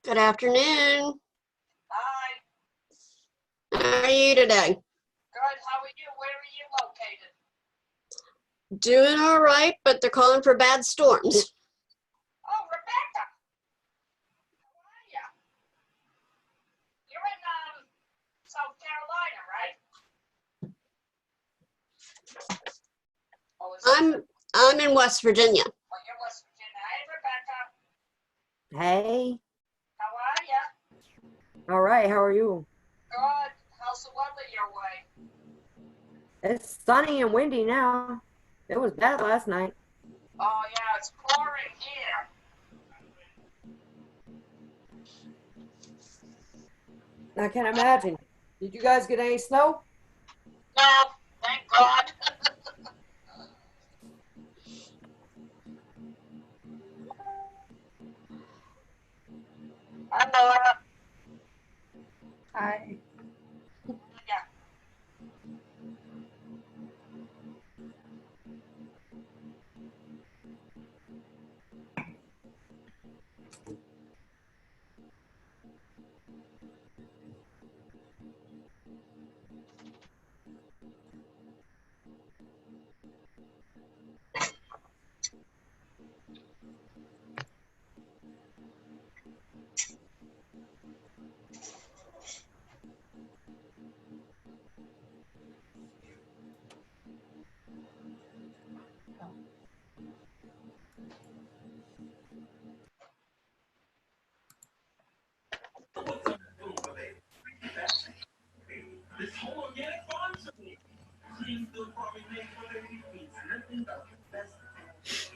Good afternoon. Hi, How are you today? good. How are you? Where are you located? Doing all right, but they're calling for bad storms. Oh, Rebecca. How are you? You're in South Carolina, right? Oh, is it? I'm in West Virginia. Oh, you're West Virginia. Hey, Rebecca. Hey, How are you? all right, how are you? Good. How's the weather your way? It's sunny and windy now. It was bad last night. Oh, yeah, it's pouring here. I can imagine. Did you guys get any snow? No, thank God. Hi, Laura. Hi. Yeah.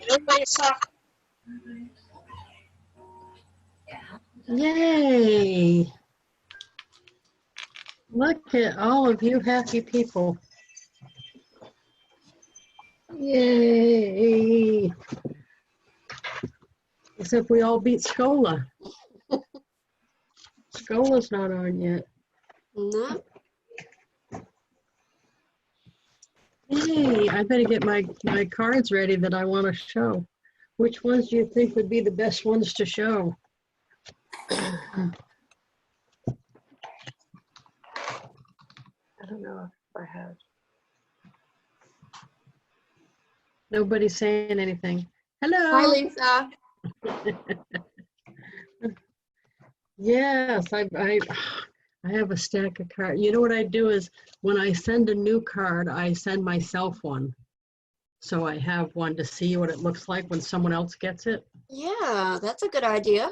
Hey, Lisa. Yay. Look at all of you happy people. Yay. Except we all beat Scola. Scola's not on yet. No, Yay, I better get my cards ready that I want to show. Which ones do you think would be the best ones to show? I don't know if I have. Nobody's saying anything. hi, Hello. Lisa. Yes, I have a stack of cards. You know what I do is when I send a new card, I send myself one. So I have one to see what it looks like when someone else gets it. Yeah, that's a good idea.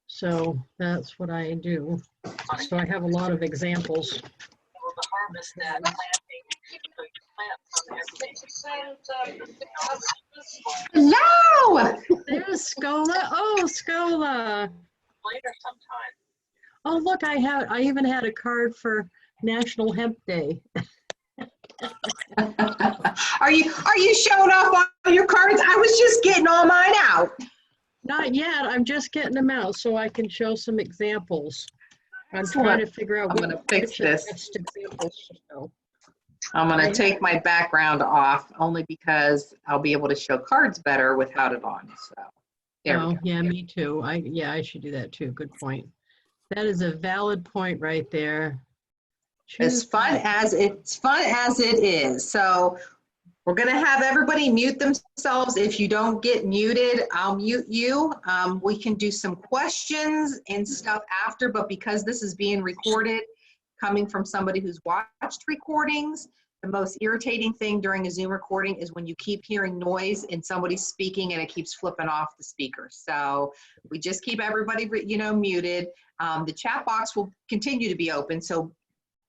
So that's what I do. So I have a lot of examples. Hello! There's Scola. Oh, Scola. Oh, look, I even had a card for National Hemp Day. Are you showing off all your cards? I was just getting all mine out. Not yet. I'm just getting them out so I can show some examples. I'm Excellent. trying to figure out I'm gonna fix which are the this. best examples to show. I'm gonna take my background off only because I'll be able to show cards better without it on. So there we Oh, go. yeah, me too. I should do that too. Good point. That is a valid point right there. As fun as it is. So we're gonna have everybody mute themselves. If you don't get muted, I'll mute you. We can do some questions and stuff after, but because this is being recorded, coming from somebody who's watched recordings, the most irritating thing during a Zoom recording is when you keep hearing noise and somebody's speaking and it keeps flipping off the speaker. So we just keep everybody, muted. The chat box will continue to be open. So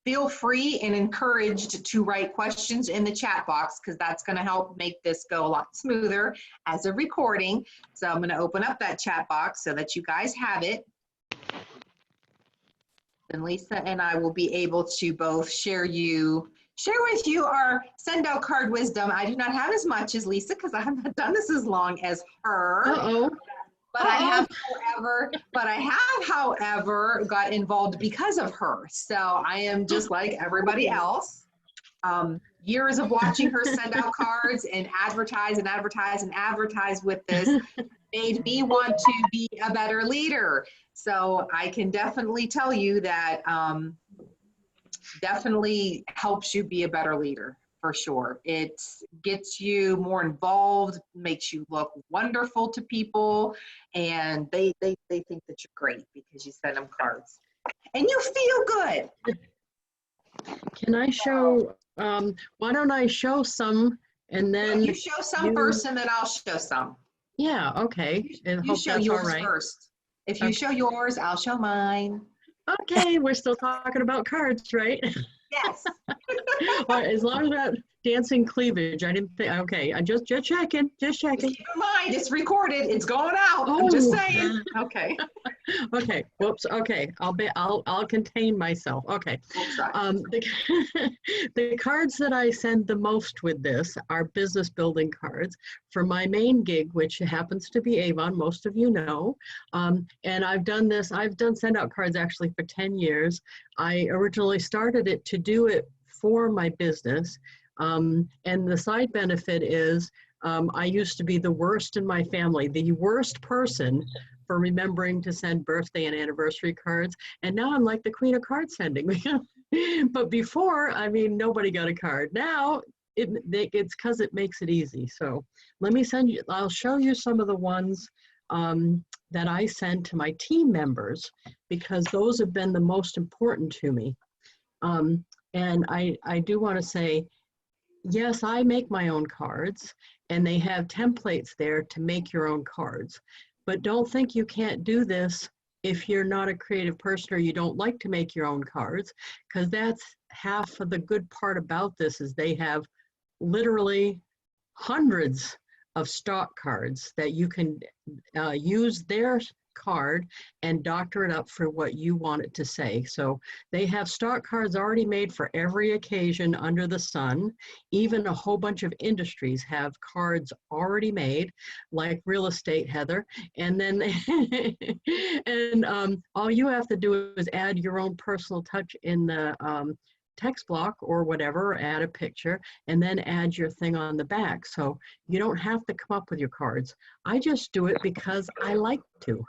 feel free and encouraged to write questions in the chat box because that's going to help make this go a lot smoother as a recording. So I'm going to open up that chat box so that you guys have it. And Lisa and I will be able to both share with you our send out card wisdom. I do not have as much as Lisa because I have not done this as long as her. Uh-oh. But I have, however, got involved because of her. So I am just like everybody else. Years of watching her send out cards and advertise with this made me want to be a better leader. So I can definitely tell you that definitely helps you be a better leader, for sure. It gets you more involved, makes you look wonderful to people, and they think that you're great because you send them cards. And you feel good. Can I show, why don't I show some and then, You show some first and then I'll show some. yeah, okay. And You hope show that's all yours right. first. If you Okay. show yours, I'll show mine. Okay, we're still talking about cards, right? Yes. All right, as long as that dancing cleavage, I didn't think, okay, I just checking, just checking. Keep in mind, it's recorded. It's going out. I'm just Oh. saying. Okay. Okay, whoops, okay, I'll contain myself, okay. We'll try. The cards that I send the most with this are business building cards for my main gig, which happens to be Avon, most of you know. And I've done send out cards actually for 10 years. I originally started it to do it for my business. And the side benefit is I used to be the worst in my family, the worst person for remembering to send birthday and anniversary cards. And now I'm like the queen of card sending. But before, I mean, nobody got a card. Now it's because it makes it easy. So let me I'll show you some of the ones that I send to my team members because those have been the most important to me. And I do want to say, yes, I make my own cards and they have templates there to make your own cards. But don't think you can't do this if you're not a creative person or you don't like to make your own cards, because that's half of the good part about this is they have literally hundreds of stock cards that you can use their card and doctor it up for what you want it to say. So they have stock cards already made for every occasion under the sun. Even a whole bunch of industries have cards already made, like real estate, Heather. And then all you have to do is add your own personal touch in the text block or whatever, or add a picture, and then add your thing on the back. So you don't have to come up with your cards. I just do it because I like to.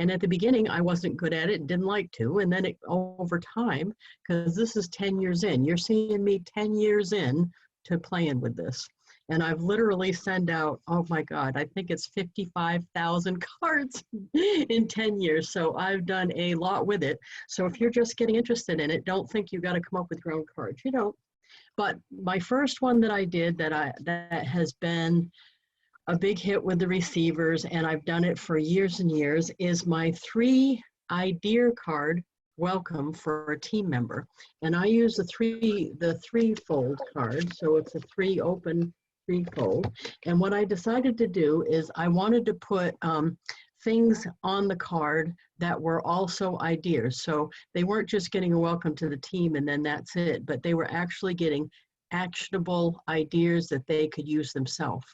And at the beginning, I wasn't good at it and didn't like to. And then over time, because this is 10 years in, you're seeing me 10 years in to playing with this. And I've literally sent out, oh my God, I think it's 55,000 cards in 10 years. So I've done a lot with it. So if you're just getting interested in it, don't think you got to come up with your own cards. You don't. But my first one that I did that has been a big hit with the receivers, and I've done it for years and years, is my 3 idea card welcome for a team member. And I use the three-fold card, so it's a 3 open, 3-fold. And what I decided to do is I wanted to put things on the card that were also ideas. So they weren't just getting a welcome to the team and then that's it, but they were actually getting actionable ideas that they could use themselves.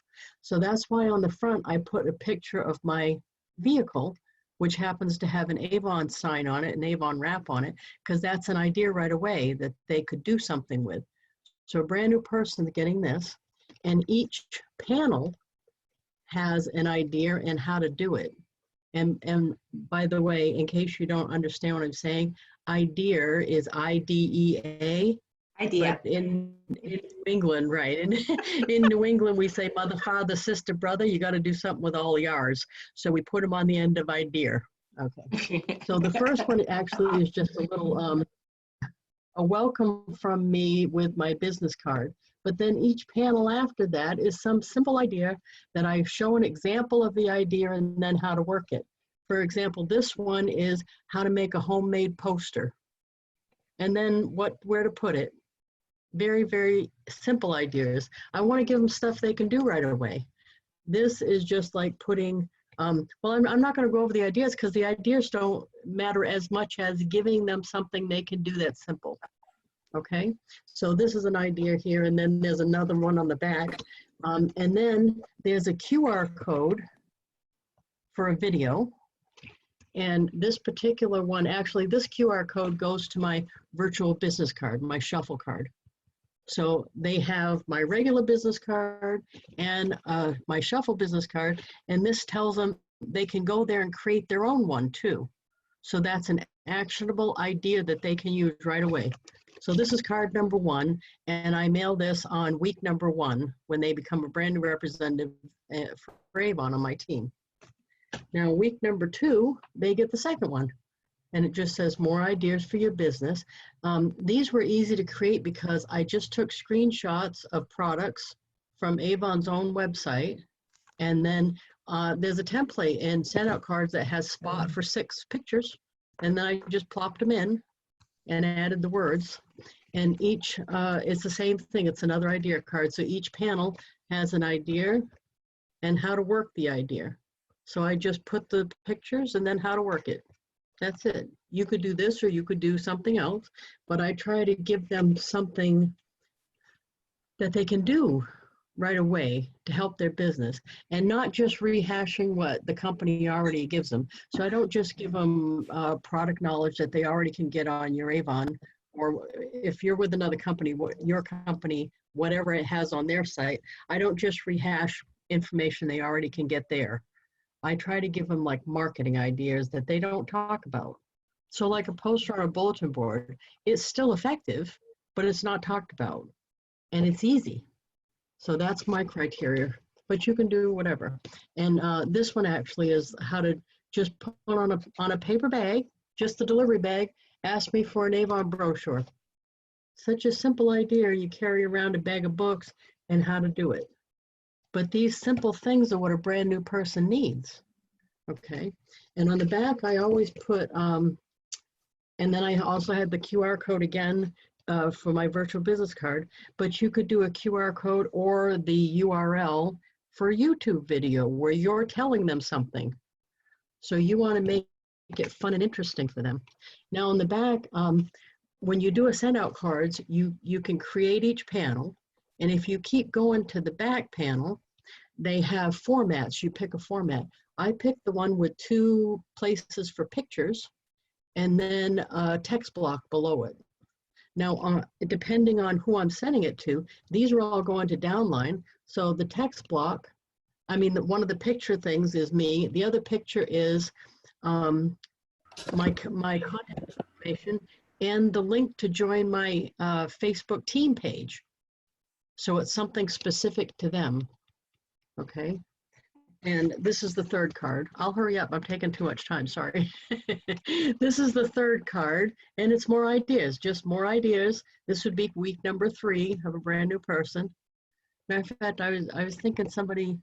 So that's why on the front I put a picture of my vehicle, which happens to have an Avon sign on it, an Avon wrap on it, because that's an idea right away that they could do something with. So a brand new person getting this, and each panel has an idea and how to do it. And by the way, in case you don't understand what I'm saying, idea is IDEA. Idea. But in New England, right? In New England, we say mother, father, sister, brother. You got to do something with all yours. So we put them on the end of idea. Okay. So the first one actually is just a little a welcome from me with my business card. But then each panel after that is some simple idea that I show an example of the idea and then how to work it. For example, this one is how to make a homemade poster. And then where to put it. Very, very simple ideas. I want to give them stuff they can do right away. This is just like putting, well, I'm not going to go over the ideas because the ideas don't matter as much as giving them something they can do that's simple. Okay, so this is an idea here, and then there's another one on the back. And then there's a QR code for a video. And this particular one, actually, this QR code goes to my virtual business card, my shuffle card. So they have my regular business card and my Shuffle business card, and this tells them they can go there and create their own one too. So that's an actionable idea that they can use right away. So this is card number 1, and I mail this on week number 1 when they become a brand new representative for Avon on my team. Now, week number 2, they get the second one, and it just says more ideas for your business. These were easy to create because I just took screenshots of products from Avon's own website, and then there's a template in send out cards that has spot for 6 pictures, and then I just plopped them in and added the words. And each, it's the same thing, it's another idea card. So each panel has an idea and how to work the idea. So I just put the pictures and then how to work it. That's it. You could do this or you could do something else, but I try to give them something that they can do right away to help their business, and not just rehashing what the company already gives them. So I don't just give them product knowledge that they already can get on your Avon, or if you're with another company, your company, whatever it has on their site, I don't just rehash information they already can get there. I try to give them like marketing ideas that they don't talk about. So like a poster on a bulletin board, it's still effective, but it's not talked about, and it's easy. So that's my criteria, but you can do whatever. And this one actually is how to just put on a paper bag, just the delivery bag, ask me for an Avon brochure. Such a simple idea. You carry around a bag of books and how to do it. But these simple things are what a brand new person needs. Okay. And on the back, I always put, and then I also had the QR code again for my virtual business card, but you could do a QR code or the URL for a YouTube video where you're telling them something. So you want to make it fun and interesting for them. Now on the back, when you do a send out cards, you can create each panel. And if you keep going to the back panel, they have formats. You pick a format. I picked the one with 2 places for pictures and then a text block below it. Now, depending on who I'm sending it to, these are all going to downline. So the text block, I mean, one of the picture things is me. The other picture is my contact information and the link to join my Facebook team page. So it's something specific to them. Okay. And this is the 3rd card. I'll hurry up. I'm taking too much time. Sorry. This is the 3rd card, and it's more ideas, just more ideas. This would be week number 3 of a brand new person. Matter of fact, I was thinking somebody,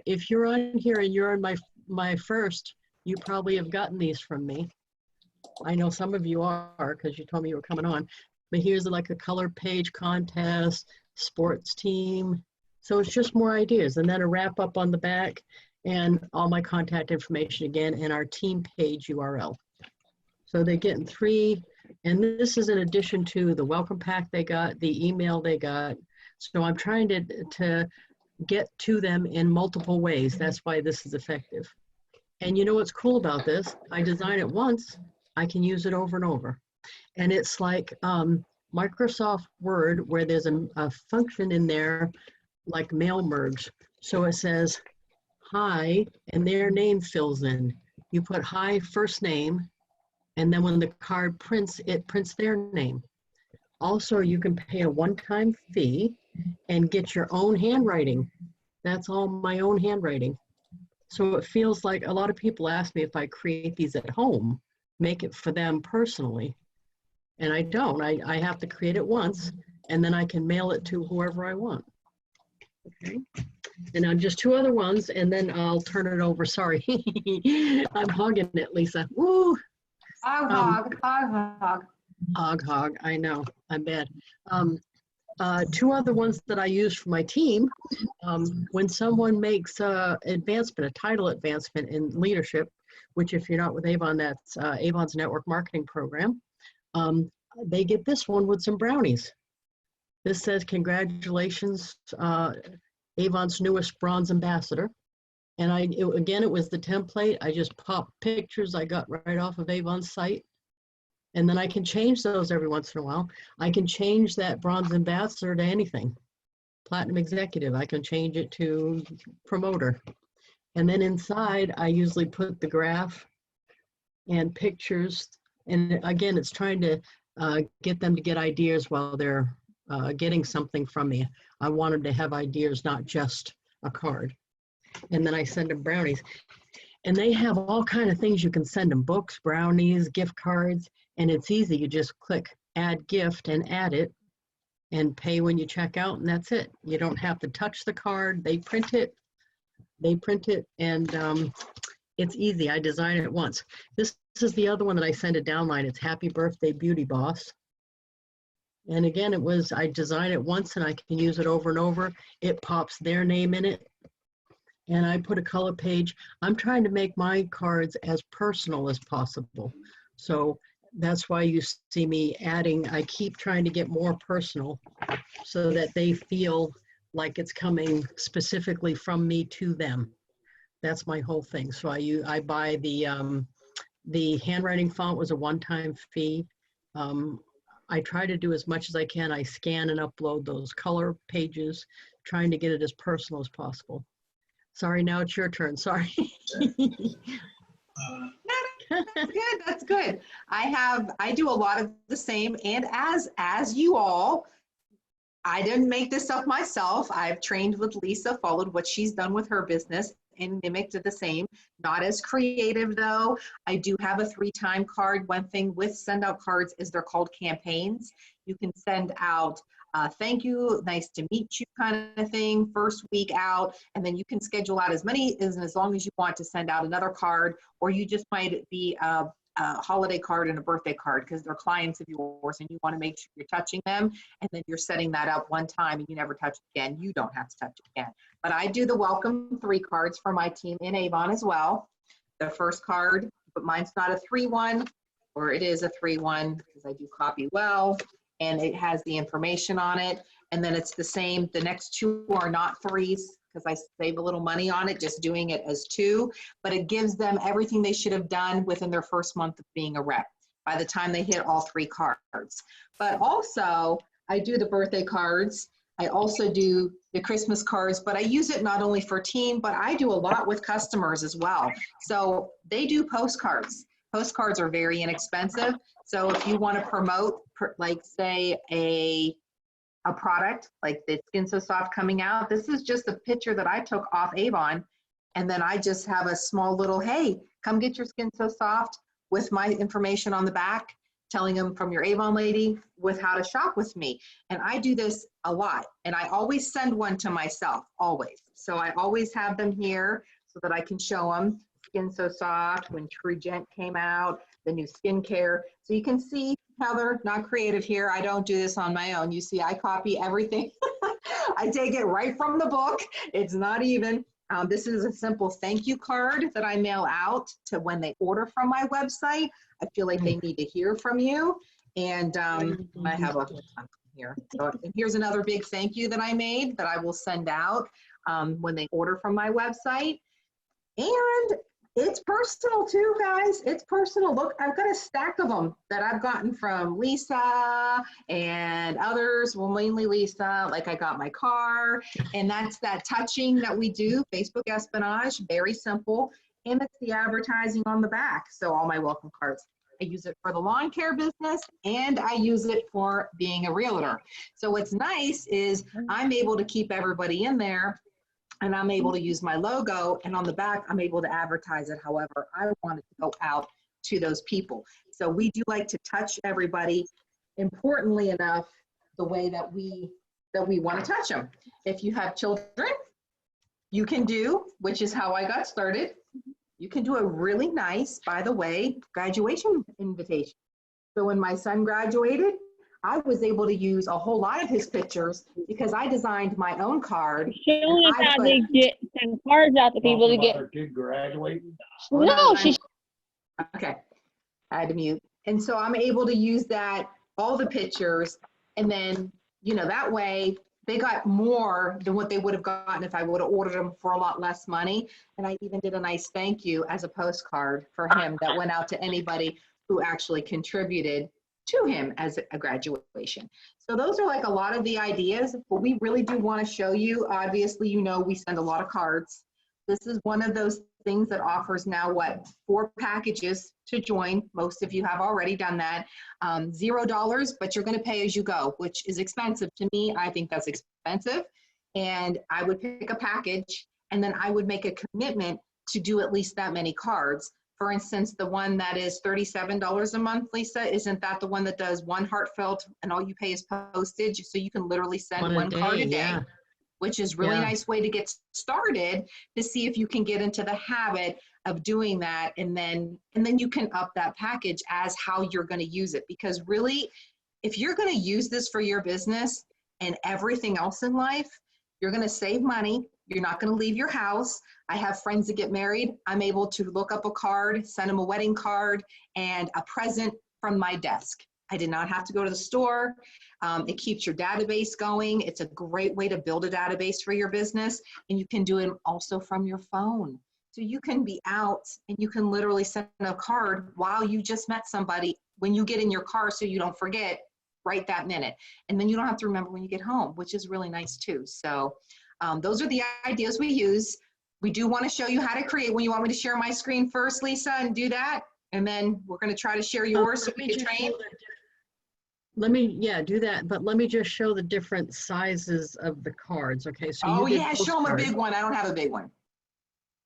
if you're on here and you're in my first, you probably have gotten these from me. I know some of you are because you told me you were coming on. But here's like a color page contest, sports team. So it's just more ideas, and then a wrap up on the back and all my contact information again and our team page URL. So they're getting 3, and this is in addition to the welcome pack they got, the email they got. So I'm trying to get to them in multiple ways. That's why this is effective. And you know what's cool about this? I design it once, I can use it over and over. And it's like Microsoft Word, where there's a function in there like mail merge. So it says hi and their name fills in. You put hi first name, and then when the card prints, it prints their name. Also, you can pay a one-time fee and get your own handwriting. That's all my own handwriting. So it feels like a lot of people ask me if I create these at home, make it for them personally. And I don't. I have to create it once, and then I can mail it to whoever I want. Okay, and now just 2 other ones, and then I'll turn it over. Sorry, I'm hogging it, Lisa. Woo! Hog. Hog. I know, I'm bad. 2 other ones that I use for my team. When someone makes advancement, a title advancement in leadership, which if you're not with Avon, that's Avon's network marketing program. They get this one with some brownies. This says, congratulations, Avon's newest bronze ambassador. And again, it was the template. I just popped pictures I got right off of Avon's site. And then I can change those every once in a while. I can change that bronze ambassador to anything. Platinum executive, I can change it to promoter. And then inside, I usually put the graph and pictures. And again, it's trying to get them to get ideas while they're getting something from me. I want them to have ideas, not just a card. And then I send them brownies. And they have all kind of things you can send them, books, brownies, gift cards, and it's easy. You just click add gift and add it and pay when you check out, and that's it. You don't have to touch the card. They print it, and it's easy. I design it once. This is the other one that I send a downline. It's Happy Birthday Beauty Boss. And again, I design it once and I can use it over and over. It pops their name in it. And I put a color page. I'm trying to make my cards as personal as possible. So that's why you see me adding, I keep trying to get more personal so that they feel like it's coming specifically from me to them. That's my whole thing. So I buy the handwriting font was a one-time fee. I try to do as much as I can. I scan and upload those color pages, trying to get it as personal as possible. Sorry, now it's your turn. Sorry. That's good. That's good. I do a lot of the same. And as you all, I didn't make this up myself. I've trained with Lisa, followed what she's done with her business, and mimicked the same. Not as creative though. I do have a 3-time card. One thing with send out cards is they're called campaigns. You can send out thank you, nice to meet you kind of thing, first week out, and then you can schedule out as many as long as you want to send out another card, or you just might be a holiday card and a birthday card because they're clients of yours and you want to make sure you're touching them, and then you're setting that up one time and you never touch it again. You don't have to touch it again. But I do the welcome 3 cards for my team in Avon as well. The first card, but mine's not a 3-1, or it is a 3-1 because I do copy well. And it has the information on it. And then it's the same. The next 2 are not 3s because I save a little money on it, just doing it as 2. But it gives them everything they should have done within their first month of being a rep by the time they hit all 3 cards. But also, I do the birthday cards. I also do the Christmas cards, but I use it not only for team, but I do a lot with customers as well. So they do postcards. Postcards are very inexpensive. So if you want to promote, like say a product like the Skin So Soft coming out, this is just a picture that I took off Avon. And then I just have a small little, hey, come get your Skin So Soft with my information on the back, telling them from your Avon lady with how to shop with me. And I do this a lot. And I always send one to myself, always. So I always have them here so that I can show them. Skin So Soft, when True Gent came out, the new skincare. So you can see how they're not creative here. I don't do this on my own. You see, I copy everything. I take it right from the book. It's not even. This is a simple thank you card that I mail out to when they order from my website. I feel like they need to hear from you. And I have a here. So, and here's another big thank you that I made that I will send out when they order from my website. And it's personal too, guys. It's personal. Look, I've got a stack of them that I've gotten from Lisa and others. Well, mainly Lisa, like I got my car. And that's that touching that we do, Facebook espionage, very simple. And it's the advertising on the back. So all my welcome cards. I use it for the lawn care business and I use it for being a realtor. So what's nice is I'm able to keep everybody in there, and I'm able to use my logo, and on the back, I'm able to advertise it however I want it to go out to those people. So we do like to touch everybody, importantly enough, the way that we want to touch them. If you have children, you can do, which is how I got started, you can do a really nice, by the way, graduation invitation. So when my son graduated, I was able to use a whole lot of his pictures because I designed my own card. Showing us how they get send cards out to people to get. Her kid graduating. No, she's Okay, I had to mute. And so I'm able to use that, all the pictures, and then, you know, that way they got more than what they would have gotten if I would have ordered them for a lot less money. And I even did a nice thank you as a postcard for him that went out to anybody who actually contributed to him as a graduation. So those are like a lot of the ideas, but we really do want to show you. Obviously, you know, we send a lot of cards. This is one of those things that offers now 4 packages to join. Most of you have already done that. $0, but you're going to pay as you go, which is expensive to me. I think that's expensive. And I would pick a package, and then I would make a commitment to do at least that many cards. For instance, the one that is $37 a month, Lisa, isn't that the one that does one heartfelt and all you pay is postage? So you can literally send one card a day, yeah. which is really Yeah. nice way to get started to see if you can get into the habit of doing that. And then you can up that package as how you're going to use it. Because really, if you're going to use this for your business and everything else in life, you're going to save money. You're not going to leave your house. I have friends that get married. I'm able to look up a card, send them a wedding card, and a present from my desk. I did not have to go to the store. It keeps your database going. It's a great way to build a database for your business. And you can do it also from your phone. So you can be out and you can literally send a card while you just met somebody. When you get in your car, so you don't forget, right that minute. And then you don't have to remember when you get home, which is really nice too. So those are the ideas we use. We do want to show you how to create. When you want me to share my screen first, Lisa, and do that? And then we're going to try to share yours so we can train. Let me, yeah, do that. But let me just show the different sizes of the cards. Okay. So Oh you did yeah, show them a postcard, big one. I don't have a big one.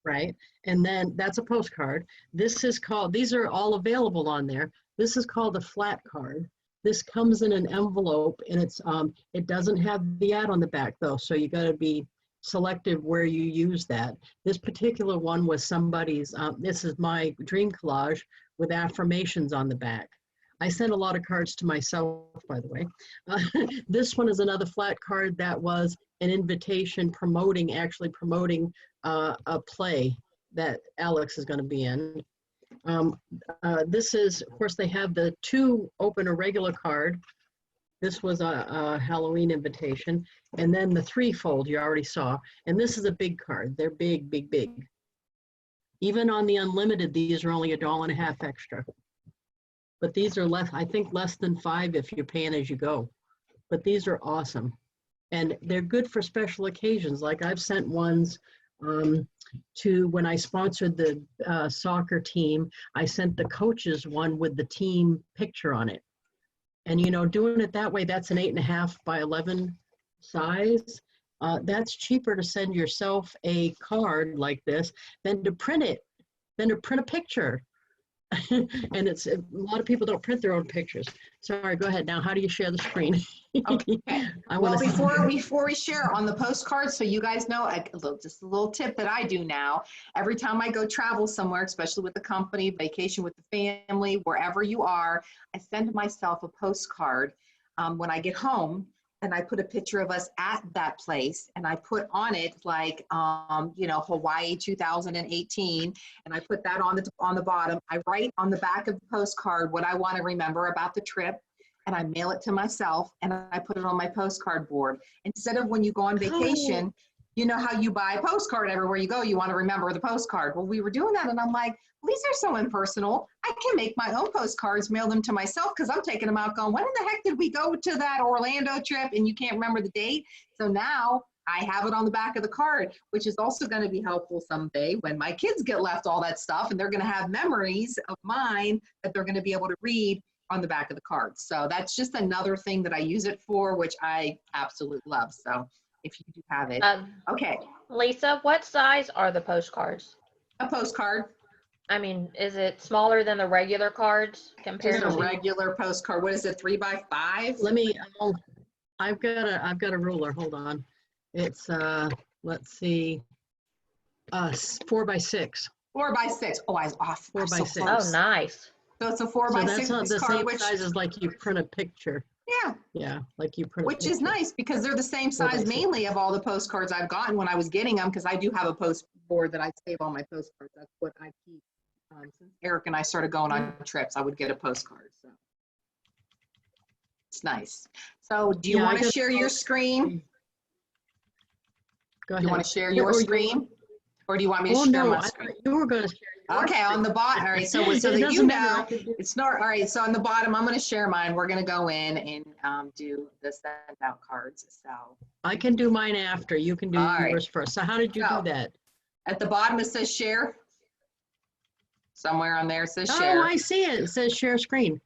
right? And then that's a postcard. This is called, these are all available on there. This is called a flat card. This comes in an envelope, and it's it doesn't have the ad on the back though, so you got to be selective where you use that. This particular one was somebody's, this is my dream collage with affirmations on the back. I sent a lot of cards to myself, by the way. This one is another flat card that was an invitation actually promoting a play that Alex is going to be in. This is, of course, they have the 2 open a regular card. This was a Halloween invitation. And then the 3-fold you already saw. And this is a big card. They're big, big, big. Even on the unlimited, these are only $1.50 extra. But these are less, I think less than $5 if you're paying as you go. But these are awesome. And they're good for special occasions. Like I've sent ones to when I sponsored the soccer team, I sent the coaches one with the team picture on it. And, you know, doing it that way, that's an 8.5 by 11 size. That's cheaper to send yourself a card like this than to print it, than to print a picture. And it's, a lot of people don't print their own pictures. Sorry, go ahead. Now, how do you share the screen? Okay. I Well, wanna before we share on the postcards, so you guys know, just a little tip that I do now. Every time I go travel somewhere, especially with the company, vacation with the family, wherever you are, I send myself a postcard when I get home. And I put a picture of us at that place, and I put on it like, you know, Hawaii 2018, and I put that on the bottom. I write on the back of the postcard what I want to remember about the trip, and I mail it to myself, and I put it on my postcard board. Instead of when you go on vacation, you know how you buy a postcard everywhere you go, you want to remember the postcard. Well, we were doing that, and I'm like, these are so impersonal. I can make my own postcards, mail them to myself, because I'm taking them out going, when in the heck did we go to that Orlando trip and you can't remember the date? So now I have it on the back of the card, which is also going to be helpful someday when my kids get left all that stuff, and they're going to have memories of mine that they're going to be able to read on the back of the card. So that's just another thing that I use it for, which I absolutely love. So if you do have it. Okay. Lisa, what size are the postcards? A postcard. I mean, is it smaller than the regular cards compared Just a to? regular postcard. What is it, 3 by 5? let me, I've got a ruler, hold on. It's, let's see, 4 by 6. 4 by 6. Oh, I was off. 4 I'm by so 6. close. Oh, nice. So it's a 4 So by that's 6 not the card, same which, size as like you print a picture. yeah, Yeah, like you print a which is picture. nice because they're the same 4 by size 6. mainly of all the postcards I've gotten when I was getting them, because I do have a post board that I save all my postcards. That's what I keep. Since Eric and I started going on trips, I would get a postcard. So it's nice. So do you Yeah, I want to just share your post- screen? Go You ahead. want to share Yeah, your or you- screen? Or do you want me to Oh, share no, my I screen? thought you were gonna share. your Okay, on the screen. bottom, all right, so It that you doesn't matter, I know, can do- it's not, all right, so on the bottom, I'm gonna share mine. We're gonna go in and do the send out cards, so. I can do mine after. You can do All right. yours first. So how did you So- do that? At the bottom, it says share. Somewhere on there it says Oh, share. I see it. It says share screen.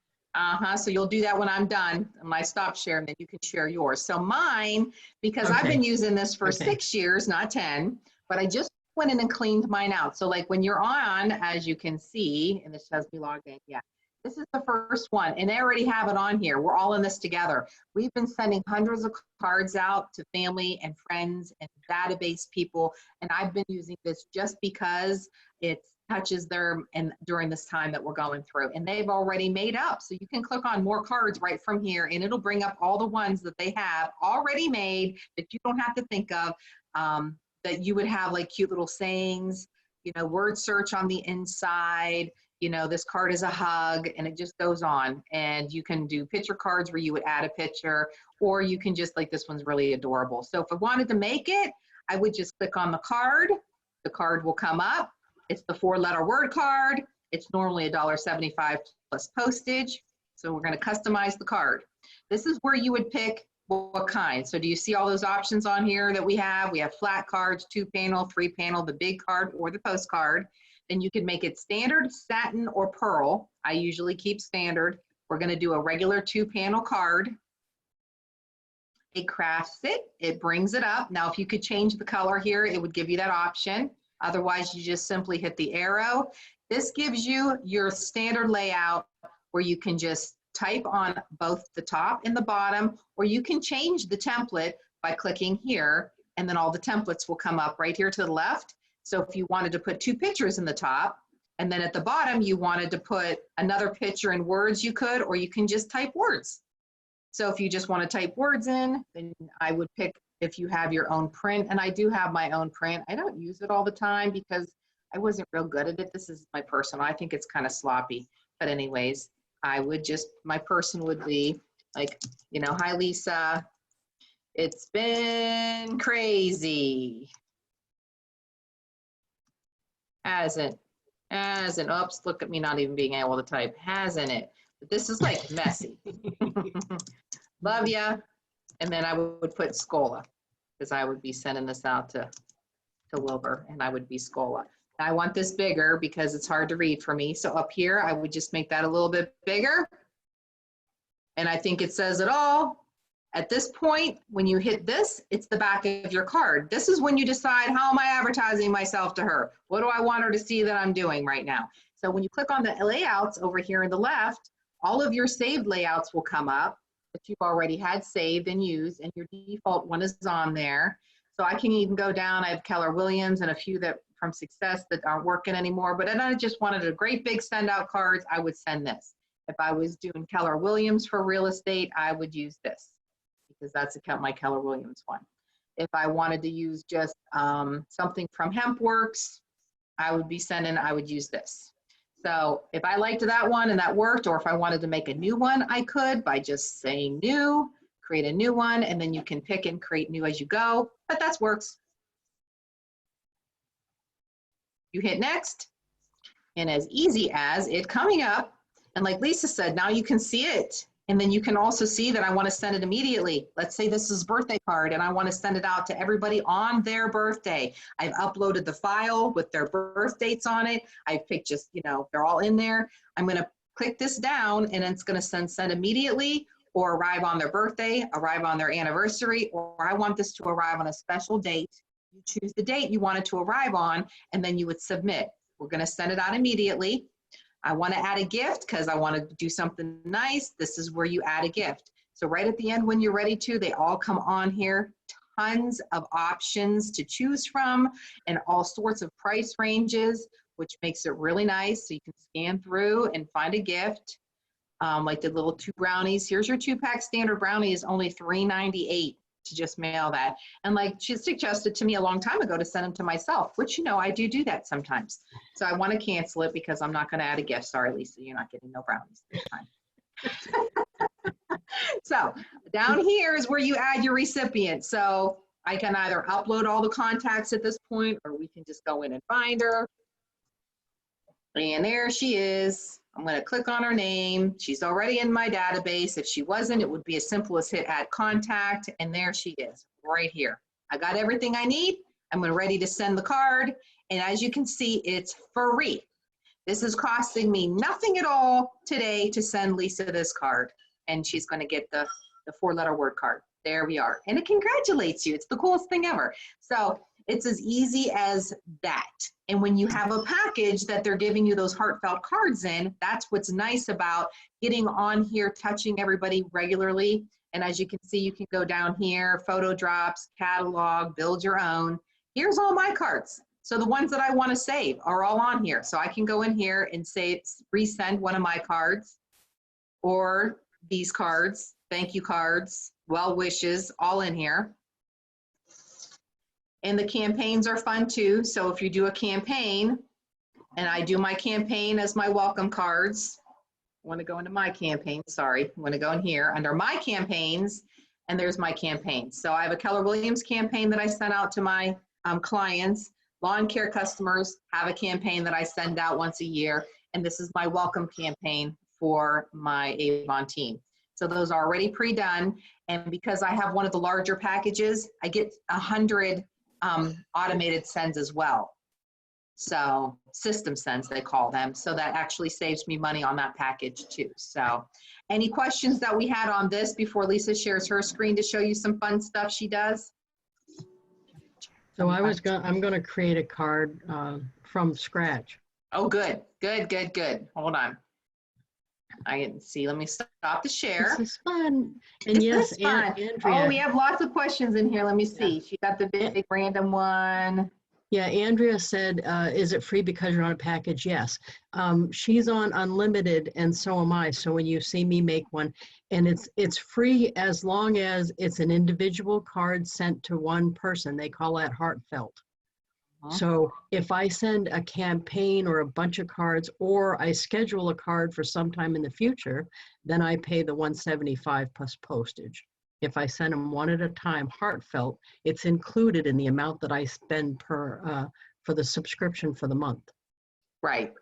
So you'll do that when I'm done, and I stop sharing, then you can share yours. So mine, because I've Okay. been using this for Okay. 6 years, not 10, but I just went in and cleaned mine out. So like when you're on, as you can see, and this has me logged in, yeah. This is the first one, and they already have it on here. We're all in this together. We've been sending hundreds of cards out to family and friends and database people, and I've been using this just because it touches them and during this time that we're going through, and they've already made up. So you can click on more cards right from here, and it'll bring up all the ones that they have already made that you don't have to think of, that you would have like cute little sayings, you know, word search on the inside, you know, this card is a hug, and it just goes on. And you can do picture cards where you would add a picture, or you can just, like, this one's really adorable. So if I wanted to make it, I would just click on the card will come up. It's the 4-letter word card. It's normally $1.75 plus postage. So we're going to customize the card. This is where you would pick what kind. So do you see all those options on here that we have? We have flat cards, 2-panel, 3-panel, the big card, or the postcard. Then you can make it standard, satin, or pearl. I usually keep standard. We're going to do a regular 2-panel card. It crafts it. It brings it up. Now, if you could change the color here, it would give you that option. Otherwise, you just simply hit the arrow. This gives you your standard layout where you can just type on both the top and the bottom, or you can change the template by clicking here, and then all the templates will come up right here to the left. So if you wanted to put 2 pictures in the top, and then at the bottom you wanted to put another picture and words, you could, or you can just type words. So if you just want to type words in, then I would pick if you have your own print, and I do have my own print. I don't use it all the time because I wasn't real good at it. This is my personal. I think it's kind of sloppy, but anyways, I would just, my person would be like, you know, hi Lisa, it's been crazy. Hasn't, oops, look at me not even being able to type, hasn't it? But this is like messy. Love ya. And then I would put Scola, because I would be sending this out to Wilbur, and I would be Scola. I want this bigger because it's hard to read for me. So up here, I would just make that a little bit bigger. And I think it says it all. At this point, when you hit this, it's the back of your card. This is when you decide, how am I advertising myself to her? What do I want her to see that I'm doing right now? So when you click on the layouts over here in the left, all of your saved layouts will come up that you've already had saved and used, and your default one is on there. So I can even go down, I have Keller Williams and a few that from Success that aren't working anymore, but then I just wanted a great big send out cards, I would send this. If I was doing Keller Williams for real estate, I would use this, because that's my Keller Williams one. If I wanted to use just something from HempWorks, I would use this. So if I liked that one and that worked, or if I wanted to make a new one, I could by just saying new, create a new one, and then you can pick and create new as you go, but that works. You hit next, and as easy as it coming up, and like Lisa said, now you can see it. And then you can also see that I want to send it immediately. Let's say this is a birthday card and I want to send it out to everybody on their birthday. I've uploaded the file with their birth dates on it. I've picked just, you know, they're all in there. I'm going to click this down, and it's going to send immediately, or arrive on their birthday, arrive on their anniversary, or I want this to arrive on a special date. You choose the date you want it to arrive on, and then you would submit. We're going to send it out immediately. I want to add a gift because I want to do something nice. This is where you add a gift. So right at the end, when you're ready to, they all come on here. Tons of options to choose from and all sorts of price ranges, which makes it really nice. So you can scan through and find a gift. Like the little 2 brownies. Here's your 2-pack standard brownie is only $3.98 to just mail that. And like she suggested to me a long time ago to send them to myself, which, you know, I do that sometimes. So I want to cancel it because I'm not going to add a gift. Sorry, Lisa, you're not getting no brownies this time. So down here is where you add your recipient. So I can either upload all the contacts at this point, or we can just go in and find her. And there she is. I'm going to click on her name. She's already in my database. If she wasn't, it would be as simple as hit add contact. And there she is right here. I got everything I need. I'm ready to send the card. And as you can see, it's free. This is costing me nothing at all today to send Lisa this card. And she's going to get the 4-letter word card. There we are. And it congratulates you. It's the coolest thing ever. So it's as easy as that. And when you have a package that they're giving you those heartfelt cards in, that's what's nice about getting on here, touching everybody regularly. And as you can see, you can go down here, photo drops, catalog, build your own. Here's all my cards. So the ones that I want to save are all on here. So I can go in here and say, resend one of my cards, or these cards, thank you cards, well wishes, all in here. And the campaigns are fun too. So if you do a campaign, and I do my campaign as my welcome cards, I want to go into my campaign, sorry. I want to go in here under my campaigns, and there's my campaigns. So I have a Keller Williams campaign that I sent out to my clients. Lawn care customers have a campaign that I send out once a year. And this is my welcome campaign for my Avon team. So those are already pre-done. And because I have one of the larger packages, I get 100 automated sends as well. So system sends, they call them. So that actually saves me money on that package too. So any questions that we had on this before Lisa shares her screen to show you some fun stuff she does? So I'm going to create a card from scratch. Oh, good. Hold on. I can see. Let me stop the share. This is fun. And This yes, is fun. Andrea. Oh, we have lots of questions in here. Let me see. She got the big random one. Yeah, Andrea said, is it free because you're on a package? Yes. She's on unlimited, and so am I. So when you see me make one, and it's free as long as it's an individual card sent to one person. They call that heartfelt. So if I send a campaign or a bunch of cards, or I schedule a card for sometime in the future, then I pay the $175 plus postage. If I send them one at a time, heartfelt, it's included in the amount that I spend per for the subscription for the month. Right.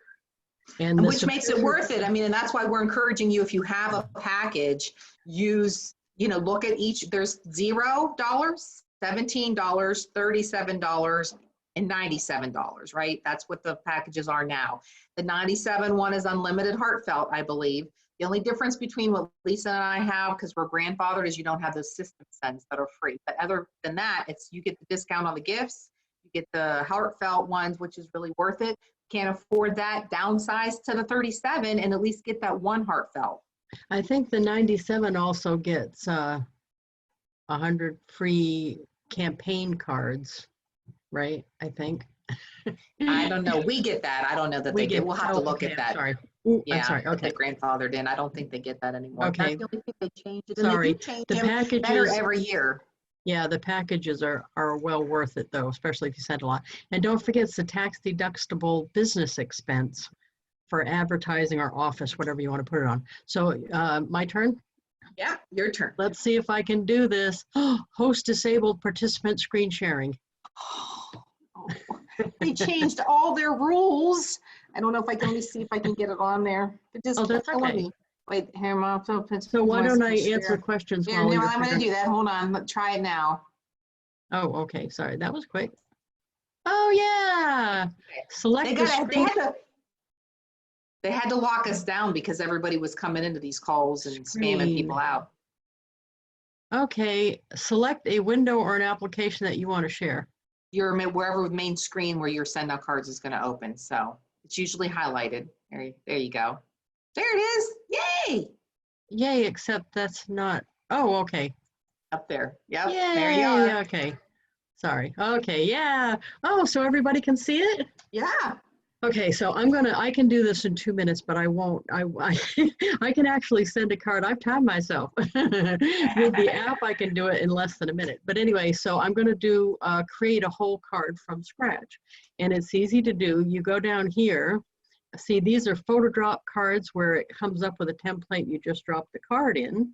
And which makes it worth it. I mean, and that's why we're encouraging you, if you have a package, use, look at each, there's $0, $17, $37, and $97, right? That's what the packages are now. The 97 one is unlimited heartfelt, I believe. The only difference between what Lisa and I have, because we're grandfathered, is you don't have those system sends that are free. But other than that, it's you get the discount on the gifts, you get the heartfelt ones, which is really worth it. Can't afford that, downsize to the 37 and at least get that one heartfelt. I think the 97 also gets 100 free campaign cards, right? I think. I don't know. We get that. I don't know that they get. We'll have to look at that. Sorry. Ooh, Yeah, I'm sorry. Okay. they grandfathered in. I don't think they get that anymore. Okay. That's the only thing they changed it. Sorry. And they do change The them better packages, every year. yeah, the packages are well worth it though, especially if you send a lot. And don't forget, it's a tax deductible business expense for advertising or office, whatever you want to put it on. So my turn. Yeah, your turn. Let's see if I can do this. Host disabled participant screen sharing. They changed all their rules. I don't know if I can, let me see if I can get it on there. But just Oh, that's let okay. me. Wait, here, Mom. So why don't I answer questions Yeah, while no, you're I'm going to figuring- do that. Hold on. Let's try it now. Oh, okay. Sorry, that was quick. Oh yeah. Select They the got. screen. They had to lock us down because everybody was coming into these calls and spamming Screen. people out. Okay, select a window or an application that you want to share. Wherever main screen where your send out cards is going to open. So it's usually highlighted. There you go. There it is. Yay! Yay, except that's not, oh, okay. Up there. Yep. Yay, There you are. okay. Sorry, okay, yeah. Oh, so everybody can see it? Yeah. Okay, so I can do this in 2 minutes, but I won't. I can actually send a card. I've timed myself. With the app, I can do it in less than a minute. But anyway, so I'm going to create a whole card from scratch. And it's easy to do. You go down here. See, these are photo drop cards where it comes up with a template. You just drop the card in.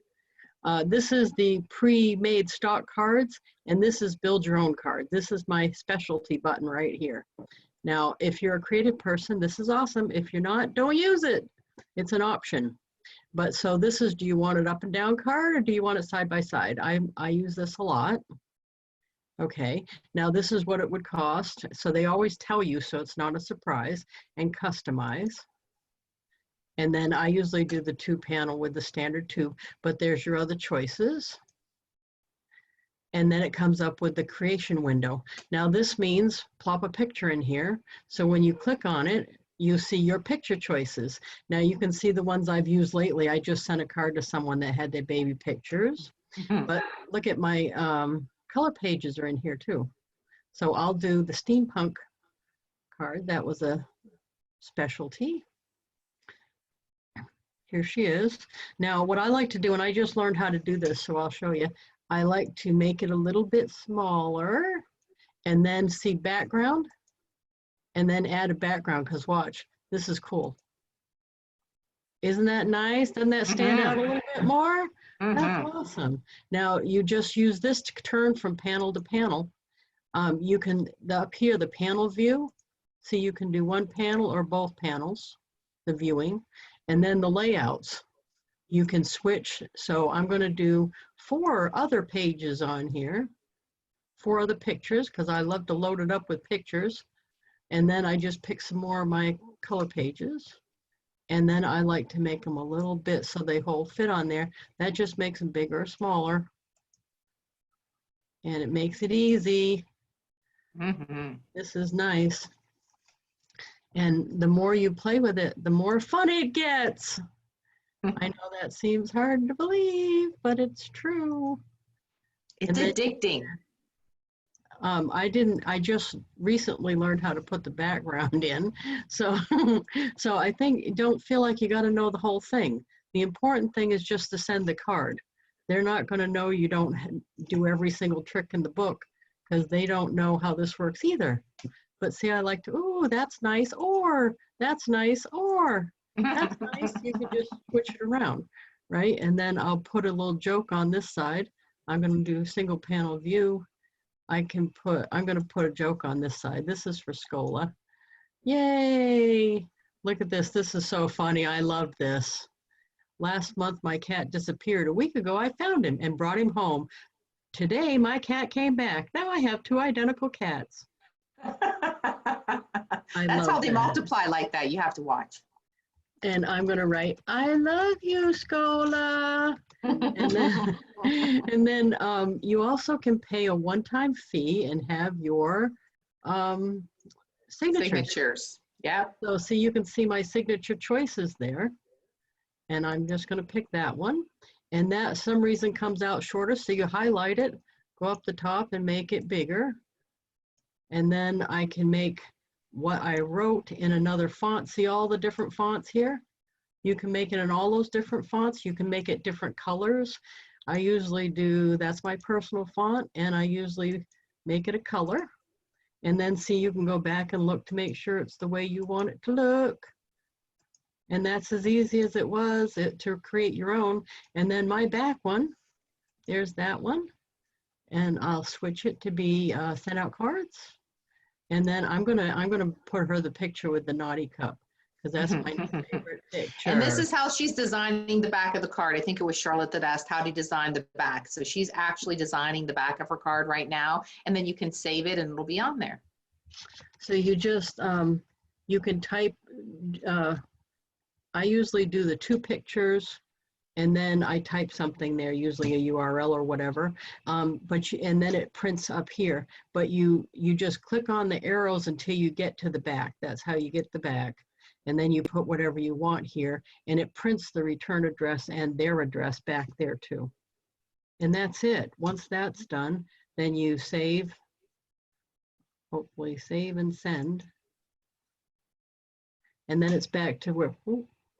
This is the pre-made stock cards, and this is build your own card. This is my specialty button right here. Now, if you're a creative person, this is awesome. If you're not, don't use it. It's an option. But so this is, do you want it up and down card or do you want it side by side? I use this a lot. Okay, now this is what it would cost. So they always tell you, so it's not a surprise, and customize. And then I usually do the 2-panel with the standard 2, but there's your other choices. And then it comes up with the creation window. Now this means plop a picture in here. So when you click on it, you see your picture choices. Now you can see the ones I've used lately. I just sent a card to someone that had their baby pictures. But look at my color pages are in here too. So I'll do the steampunk card. That was a specialty. Here she is. Now what I like to do, and I just learned how to do this, so I'll show you. I like to make it a little bit smaller and then see background and then add a background, because watch, this is cool. Isn't that nice? Doesn't that stand out a little bit more? That's awesome. Now you just use this to turn from panel to panel. You can, up here, the panel view, see you can do one panel or both panels, the viewing, and then the layouts. You can switch. So I'm going to do 4 other pages on here, 4 other pictures, because I love to load it up with pictures. And then I just pick some more of my color pages. And then I like to make them a little bit so they whole fit on there. That just makes them bigger or smaller. And it makes it easy. This is nice. And the more you play with it, the more fun it gets. I know that seems hard to believe, but it's true. It's And then- addicting. I just recently learned how to put the background in. So, so I think, don't feel like you got to know the whole thing. The important thing is just to send the card. They're not going to know you don't do every single trick in the book, because they don't know how this works either. But see, I like to, ooh, that's nice, or that's nice, or that's nice. You can just switch it around, right? And then I'll put a little joke on this side. I'm going to do single panel view. I'm going to put a joke on this side. This is for Scola. Yay! Look at this. This is so funny. I love this. Last month, my cat disappeared. A week ago, I found him and brought him home. Today, my cat came back. Now I have 2 identical cats. That's how they multiply like that. You have to watch. And I'm going to write, I love you, Scola. And then you also can pay a one-time fee and have your signatures. Yeah. So see, you can see my signature choices there. And I'm just going to pick that one. And that some reason comes out shorter. So you highlight it, go up the top and make it bigger. And then I can make what I wrote in another font. See all the different fonts here? You can make it in all those different fonts. You can make it different colors. I usually do, that's my personal font, and I usually make it a color. And then see, you can go back and look to make sure it's the way you want it to look. And that's as easy as it was to create your own. And then my back one, there's that one. And I'll switch it to be sent out cards. And then I'm gonna put her the picture with the naughty cup, because that's my favorite picture. And this is how she's designing the back of the card. I think it was Charlotte that asked how to design the back. So she's actually designing the back of her card right now, and then you can save it and it'll be on there. So you just, you can type, I usually do the 2 pictures, and then I type something there, usually a URL or whatever, and then it prints up here. But you just click on the arrows until you get to the back. That's how you get the back. And then you put whatever you want here, and it prints the return address and their address back there too. And that's it. Once that's done, then you save, hopefully save and send. And then it's back to where,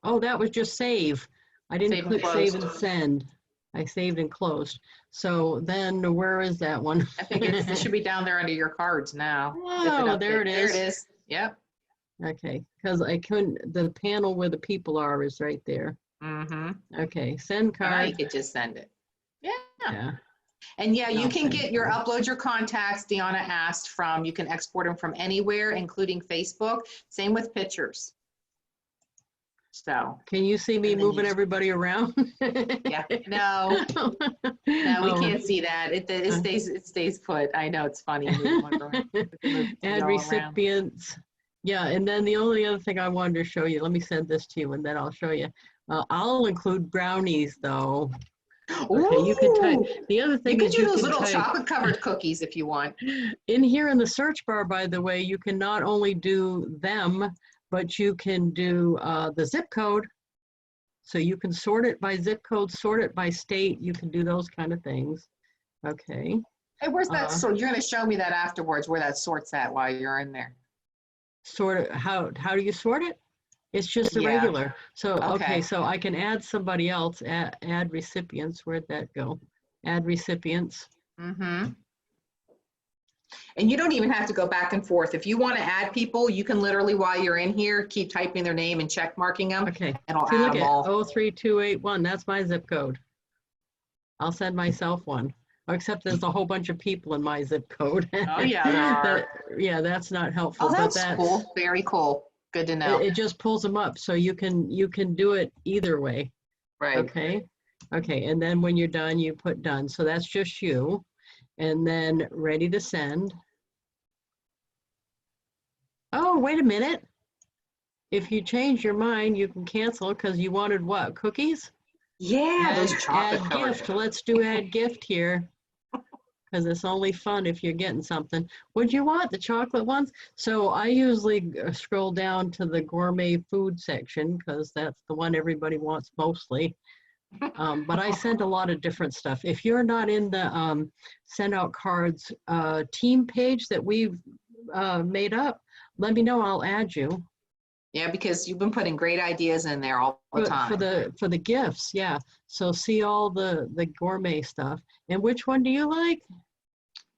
oh, that was just save. I didn't Save and click save and closed. send. I saved and closed. So then where is that one? I think it should be down there under your cards now. Oh, there it is. There it is. Yep. Okay, because I couldn't, the panel where the people are is right there. Mm-hmm. Okay, send Now you card. could just send it. Yeah. And yeah, you I'll can send get it your to you. upload your contacts. Deanna asked from, you can export them from anywhere, including Facebook. Same with pictures. So, Can you see me And then moving you- everybody around? yeah, no, no, we Oh. can't see that. It stays put. I know, it's funny. moving one around. We can move Add y'all around. recipients. Yeah, and then the only other thing I wanted to show you, let me send this to you and then I'll show you. I'll include brownies though. Okay, you can type, Ooh, the other you thing can is do you those can little type, chocolate covered cookies if you want. in here in the search bar, by the way, you can not only do them, but you can do the zip code. So you can sort it by zip code, sort it by state. You can do those kind of things. Okay. Hey, where's that Uh, sort? You're gonna show me that afterwards, where that sort's at while you're in there. Sort of, how do you sort it? It's just a Yeah. regular. So, okay, Okay. so I can add somebody else, add recipients. Where'd that go? Add recipients. Mm-hmm. And you don't even have to go back and forth. If you want to add people, you can literally, while you're in here, keep typing their name and check marking them, Okay. and I'll See, add look them at all. 03281. That's my zip code. I'll send myself one. Except there's a whole bunch of people in my zip code. Oh, yeah, there are. Yeah, that's not helpful. Oh, but that's cool. Very cool. Good to know. It just pulls them up, so you can do it either way. Right. Okay. Okay. And then when you're done, you put done. So that's just you. And then ready to send. Oh, wait a minute. If you change your mind, you can cancel because you wanted what? Cookies? Yeah, those Add chocolate covered. gift. Let's do add gift here. Because it's only fun if you're getting something. Would you want the chocolate ones? So I usually scroll down to the gourmet food section because that's the one everybody wants mostly. But I send a lot of different stuff. If you're not in the send out cards team page that we've made up, let me know. I'll add you. Yeah, because you've been putting great ideas in there all the time. For the gifts, yeah. So see all the gourmet stuff. And which one do you like?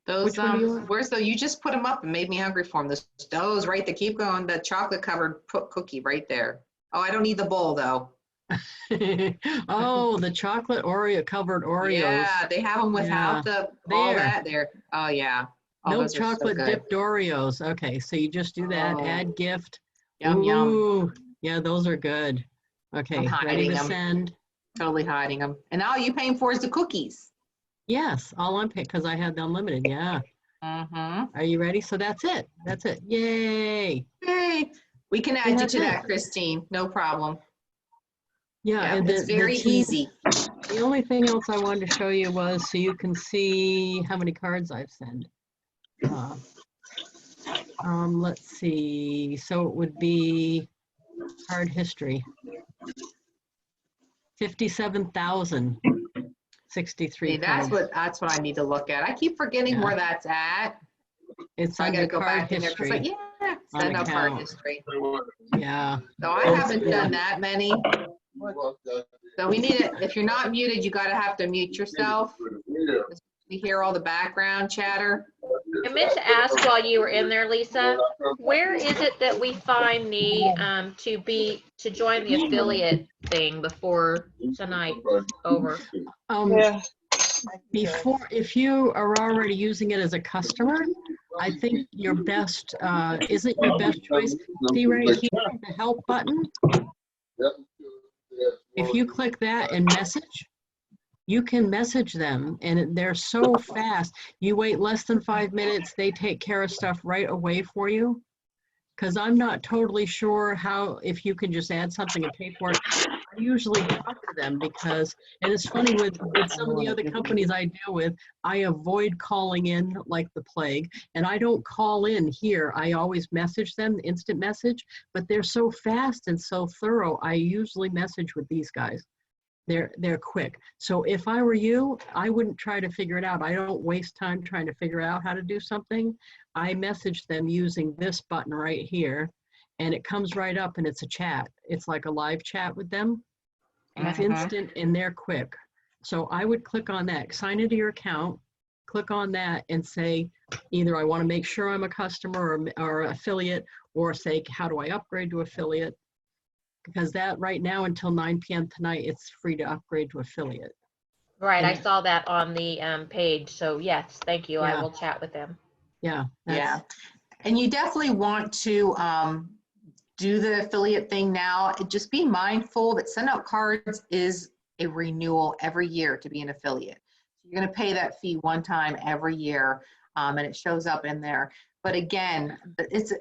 Those, Which one do you want? where's the, you just put them up and made me hungry for them. Those right, they keep going, the chocolate covered cookie right there. Oh, I don't need the bowl though. Oh, the chocolate Oreo covered Oreos. Yeah, they have them without all There. that there. Oh, yeah. Oh, No those are so chocolate good. dipped Oreos. Okay, so you just do that. Oh. Add gift. Yum, yum. Ooh, yeah, those are good. Okay, I'm ready hiding to 'em. send. Totally hiding them. And all you paying for is the cookies. Yes, all I'm paying because I had the unlimited. Yeah. Mm-hmm. Are you ready? So that's it. That's it. Yay. Hey, we can add And you that's to it. that, Christine. No problem. Yeah, Yeah, and it's very team- easy. The only thing else I wanted to show you was so you can see how many cards I've sent. Let's see. So it would be card history. 57,063 See, that's cards. that's what I need to look at. I keep forgetting Yeah. where that's at. It's So I under gotta go card back in there. 'Cause history. yeah, send out card account. history. Yeah. So I haven't done that many. So we need it. If you're not muted, you gotta have to mute yourself. We hear all the background chatter. I meant to ask while you were in there, Lisa, where is it that we find the, to join the affiliate thing before tonight's over? Before, if you are already using it as a customer, I think your best, isn't your best choice, see right here, the help button? If you click that and message, you can message them and they're so fast. You wait less than 5 minutes, they take care of stuff right away for you. Because I'm not totally sure how, if you can just add something and pay for it. I usually talk to them because, and it's funny with some of the other companies I deal with, I avoid calling in like the plague. And I don't call in here. I always message them, instant message, but they're so fast and so thorough. I usually message with these guys. They're quick. So if I were you, I wouldn't try to figure it out. I don't waste time trying to figure out how to do something. I message them using this button right here, and it comes right up and it's a chat. It's like a live chat with them. It's instant and they're quick. So I would click on that, sign into your account, click on that and say, either I want to make sure I'm a customer or affiliate, or say, how do I upgrade to affiliate? Because that right now until 9 p.m. tonight, it's free to upgrade to affiliate. Right, I And- saw that on the page. So yes, thank you. I Yeah. will chat with them. Yeah. Yeah. And you definitely want to do the affiliate thing now. Just be mindful that Send Out Cards is a renewal every year to be an affiliate. You're going to pay that fee one time every year, and it shows up in there. But again, it's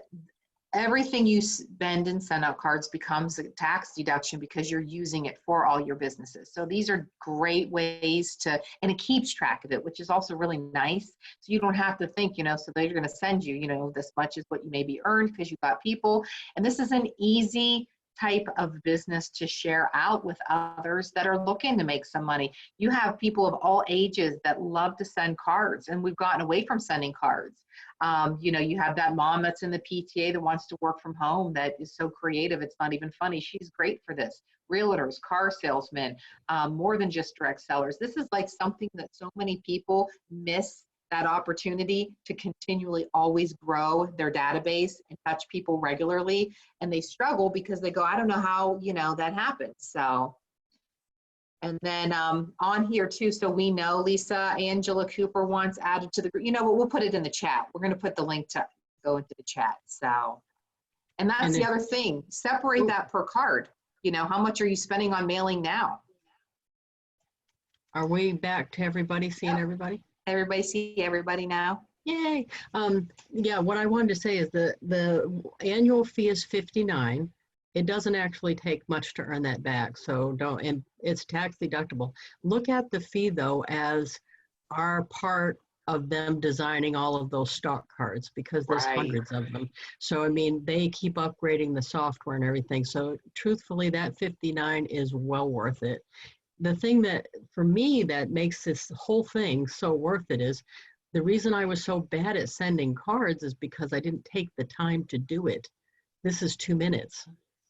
everything you spend in Send Out Cards becomes a tax deduction because you're using it for all your businesses. So these are great ways to, and it keeps track of it, which is also really nice. So you don't have to think, so they're going to send you, this much is what you maybe earned because you've got people. And this is an easy type of business to share out with others that are looking to make some money. You have people of all ages that love to send cards, and we've gotten away from sending cards. You have that mom that's in the PTA that wants to work from home that is so creative, it's not even funny. She's great for this. Realtors, car salesmen, more than just direct sellers. This is like something that so many people miss, that opportunity to continually always grow their database and touch people regularly. And they struggle because they go, I don't know how, that happens. So, and then on here too, so we know Lisa, Angela Cooper wants added to the group, but we'll put it in the chat. We're going to put the link to go into the chat. So, and that's And the then- other thing, separate that per card. How much are you spending on mailing now? Are we back to everybody seeing everybody? Everybody see everybody now? Yay. Yeah, what I wanted to say is the annual fee is $59. It doesn't actually take much to earn that back. So and it's tax deductible. Look at the fee though as our part of them designing all of those stock cards, because there's Right. hundreds of them. So, they keep upgrading the software and everything. So truthfully, that $59 is well worth it. The thing that, for me, that makes this whole thing so worth it is the reason I was so bad at sending cards is because I didn't take the time to do it. This is 2 minutes.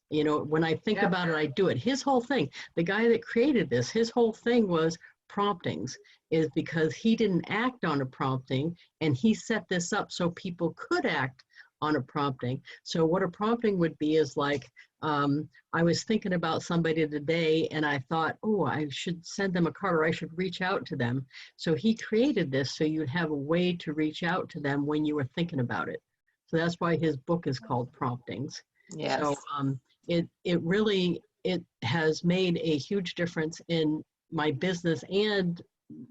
When I think Yep. about it, I do it. His whole thing, the guy that created this, his whole thing was promptings, is because he didn't act on a prompting, and he set this up so people could act on a prompting. So what a prompting would be is like, I was thinking about somebody today and I thought, oh, I should send them a card, or I should reach out to them. So he created this so you'd have a way to reach out to them when you were thinking about it. So that's why his book is called Promptings. Yes. So it really has made a huge difference in my business and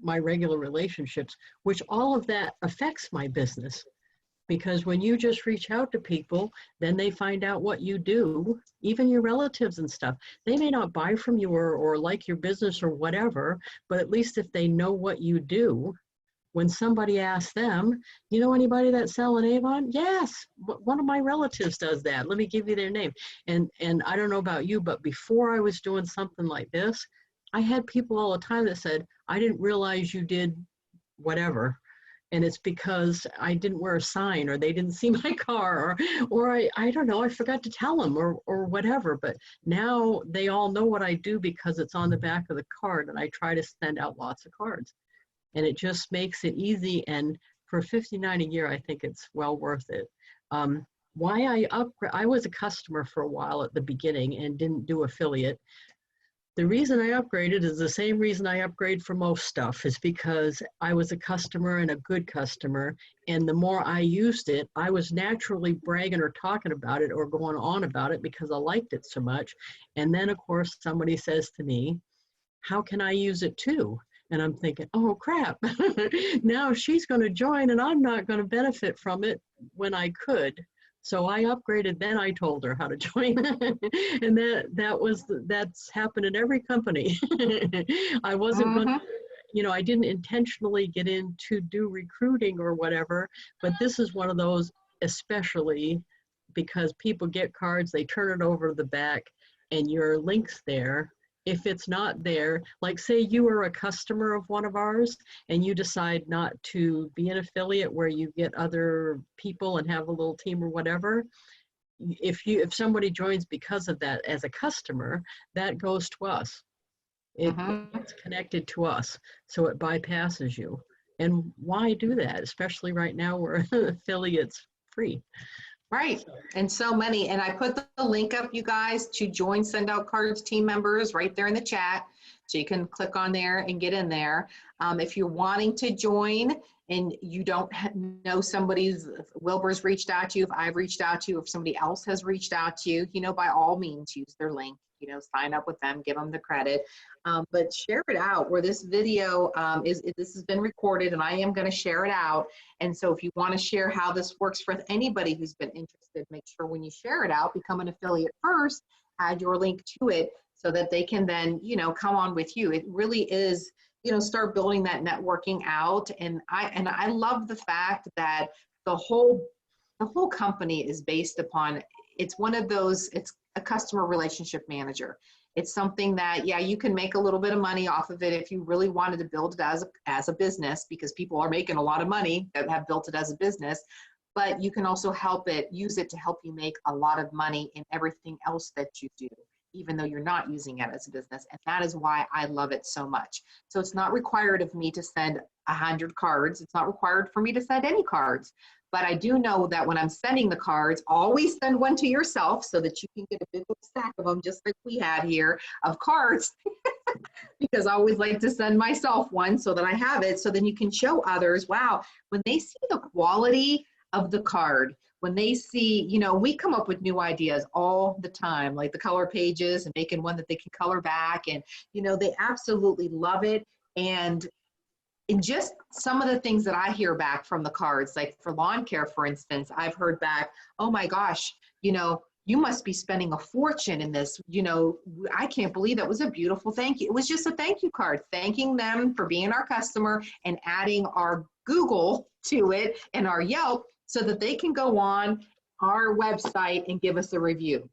my regular relationships, which all of that affects my business. Because when you just reach out to people, then they find out what you do, even your relatives and stuff. They may not buy from you or like your business or whatever, but at least if they know what you do, when somebody asks them, you know anybody that's selling Avon? Yes, one of my relatives does that. Let me give you their name. And I don't know about you, but before I was doing something like this, I had people all the time that said, I didn't realize you did whatever. And it's because I didn't wear a sign, or they didn't see my car, or I don't know, I forgot to tell them or whatever. But now they all know what I do because it's on the back of the card, and I try to send out lots of cards. And it just makes it easy. And for $59 a year, I think it's well worth it. Why I was a customer for a while at the beginning and didn't do affiliate. The reason I upgraded is the same reason I upgrade for most stuff, is because I was a customer and a good customer. And the more I used it, I was naturally bragging or talking about it or going on about it because I liked it so much. And then, of course, somebody says to me, how can I use it too? And I'm thinking, oh, crap. Now she's going to join and I'm not going to benefit from it when I could. So I upgraded, then I told her how to join. And that's happened in every company. I wasn't going to, I didn't intentionally get in to do recruiting or whatever, but this is one of those, especially because people get cards, they turn it over to the back and your link's there. If it's not there, like say you are a customer of one of ours and you decide not to be an affiliate where you get other people and have a little team or whatever, if somebody joins because of that as a customer, that goes to us. It's connected to us, so it bypasses you. And why do that? Especially right now where affiliates free. Right, and so many, and I put the link up, you guys, to join Send Out Cards team members right there in the chat. So you can click on there and get in there. If you're wanting to join and you don't know somebody's, if Wilbur's reached out to you, if I've reached out to you, if somebody else has reached out to you, you know, by all means, use their link, you know, sign up with them, give them the credit, but share it out where this video this has been recorded and I am going to share it out. And so if you want to share how this works for anybody who's been interested, make sure when you share it out, become an affiliate first, add your link to it so that they can then, you know, come on with you. It really is, you know, start building that networking out. And I love the fact that the whole company is based upon, it's one of those, it's a customer relationship manager. It's something that, yeah, you can make a little bit of money off of it if you really wanted to build it as a business, because people are making a lot of money that have built it as a business, but you can also use it to help you make a lot of money in everything else that you do, even though you're not using it as a business. And that is why I love it so much. So it's not required of me to send 100 cards. It's not required for me to send any cards. But I do know that when I'm sending the cards, always send one to yourself so that you can get a big stack of them, just like we had here of cards, because I always like to send myself one so that I have it, so then you can show others, wow, when they see the quality of the card, when they see, you know, we come up with new ideas all the time, like the color pages and making one that they can color back, and, you know, they absolutely love it. And in just some of the things that I hear back from the cards, like for lawn care, for instance, I've heard back, oh my gosh, you know, you must be spending a fortune in this. You know, I can't believe that was a beautiful thank you. It was just a thank you card, thanking them for being our customer and adding our Google to it and our Yelp so that they can go on our website and give us a review.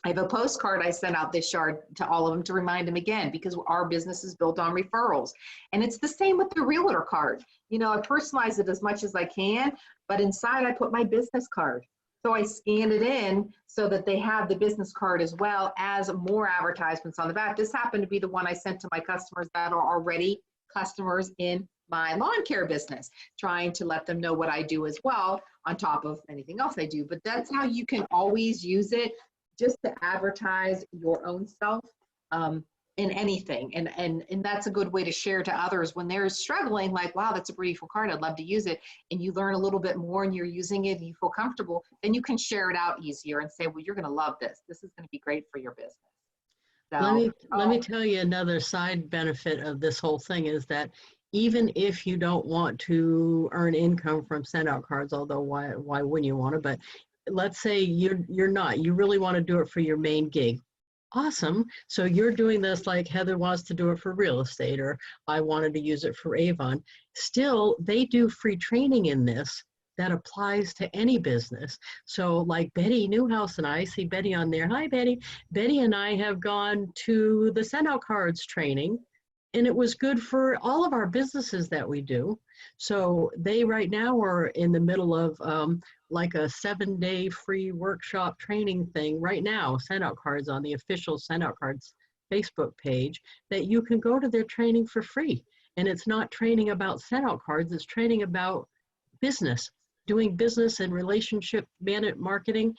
I have a postcard I sent out this yard to all of them to remind them again, because our business is built on referrals. And it's the same with the realtor card. You know, I personalize it as much as I can, but inside I put my business card. So I scan it in so that they have the business card as well as more advertisements on the back. This happened to be the one I sent to my customers that are already customers in my lawn care business, trying to let them know what I do as well on top of anything else I do. But that's how you can always use it, just to advertise your own self in anything. And that's a good way to share to others when they're struggling, like, wow, that's a beautiful card, I'd love to use it. And you learn a little bit more and you're using it and you feel comfortable, then you can share it out easier and say, well, you're gonna love this. This is gonna be great for your business. So, Let me tell you another side benefit of this whole thing is that even if you don't want to earn income from send out cards, although why wouldn't you want to, but let's say you really want to do it for your main gig. Awesome. So you're doing this like Heather wants to do it for real estate, or I wanted to use it for Avon. Still, they do free training in this that applies to any business. So like Betty Newhouse and I see Betty on there. Hi, Betty. Betty and I have gone to the send out cards training, and it was good for all of our businesses that we do. So they right now are in the middle of like a 7-day free workshop training thing right now, send out cards on the official send out cards Facebook page, that you can go to their training for free. And it's not training about send out cards, it's training about business, doing business and relationship marketing.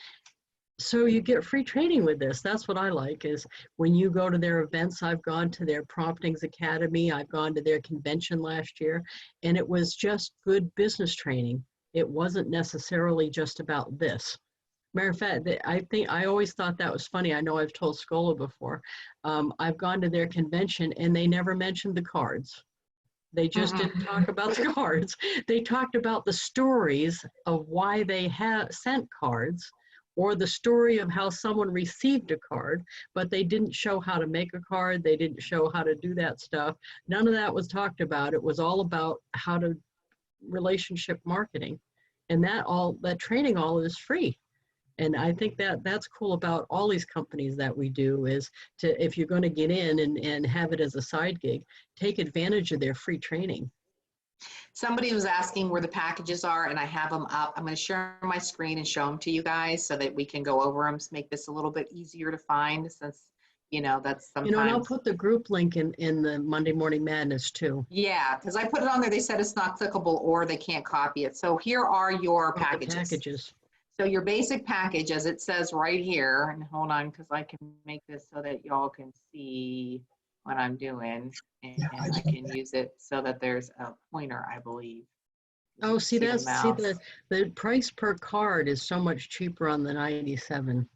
So you get free training with this. That's what I like, is when you go to their events. I've gone to their Promptings Academy. I've gone to their convention last year, and it was just good business training. It wasn't necessarily just about this. Matter of fact, I always thought that was funny. I know I've told Scola before. I've gone to their convention and they never mentioned the cards. They just didn't talk about the cards. They talked about the stories of why they sent cards, or the story of how someone received a card, but they didn't show how to make a card. They didn't show how to do that stuff. None of that was talked about. It was all about how to relationship marketing, and that training all is free. And I think that's cool about all these companies that we do, is to, if you're going to get in and have it as a side gig, take advantage of their free training. somebody was asking where the packages are, and I have them up. I'm going to share my screen and show them to you guys so that we can go over them, make this a little bit easier to find, since, you know, that's sometimes. You know, and I'll put the group link in the Monday Morning Madness too. Yeah, because I put it on there. They said it's not clickable or they can't copy it. So here are your packages. So your basic package, as it says right here, and hold on because I can make this so that y'all can see. what I'm doing, and I can use it so that there's a pointer, I believe. Oh, see, the that's, see, mouse. the price per card is so much cheaper on the 97,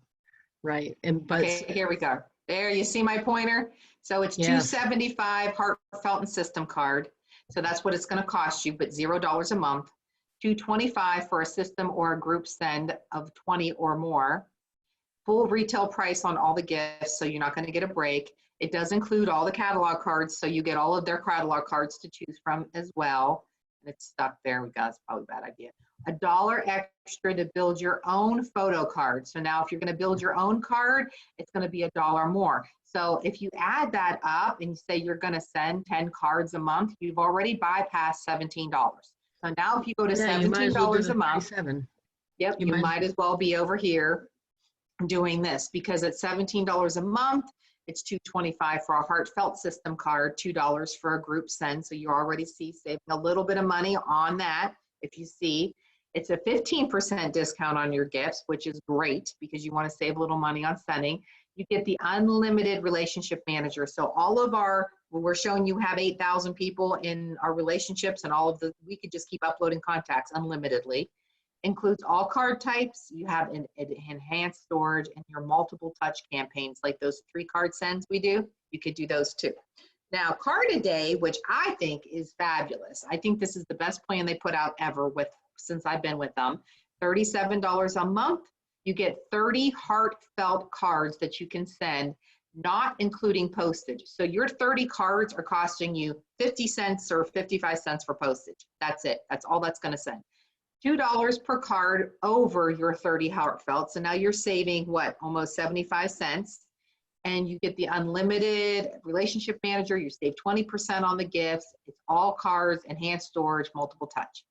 right? And, but, Okay, here we go. There, you see my pointer? So it's Yes. $275 heartfelt and system card. So that's what it's going to cost you, but $0 a month. $225 for a system or a group send of 20 or more. Full retail price on all the gifts, so you're not going to get a break. It does include all the catalog cards, so you get all of their catalog cards to choose from as well. And it's stuck there. We got, it's probably a bad idea. $1 extra to build your own photo card. So now if you're going to build your own card, it's going to be $1 more. So if you add that up and you say you're going to send 10 cards a month, you've already bypassed $17. So now if you go to yeah, you might as well do $17 the a month, 37. yep, You you might- might as well be over here doing this, because at $17 a month, it's $225 for a heartfelt system card, $2 for a group send. So you already see saving a little bit of money on that. If you see, it's a 15% discount on your gifts, which is great because you want to save a little money on sending. You get the unlimited relationship manager. So all of our, we're showing you have 8,000 people in our relationships, and all of the, we could just keep uploading contacts unlimitedly. Includes all card types. You have an enhanced storage and your multiple touch campaigns, like those 3 card sends we do. You could do those too. Now, Card a Day, which I think is fabulous. I think this is the best plan they put out ever since I've been with them. $37 a month. You get 30 heartfelt cards that you can send, not including postage. So your 30 cards are costing you 50 cents or 55 cents for postage. That's it. That's all that's going to send. $2 per card over your 30 heartfelt. So now you're saving what, almost 75 cents. And you get the unlimited relationship manager. You save 20% on the gifts. It's all cards, enhanced storage, multiple touch.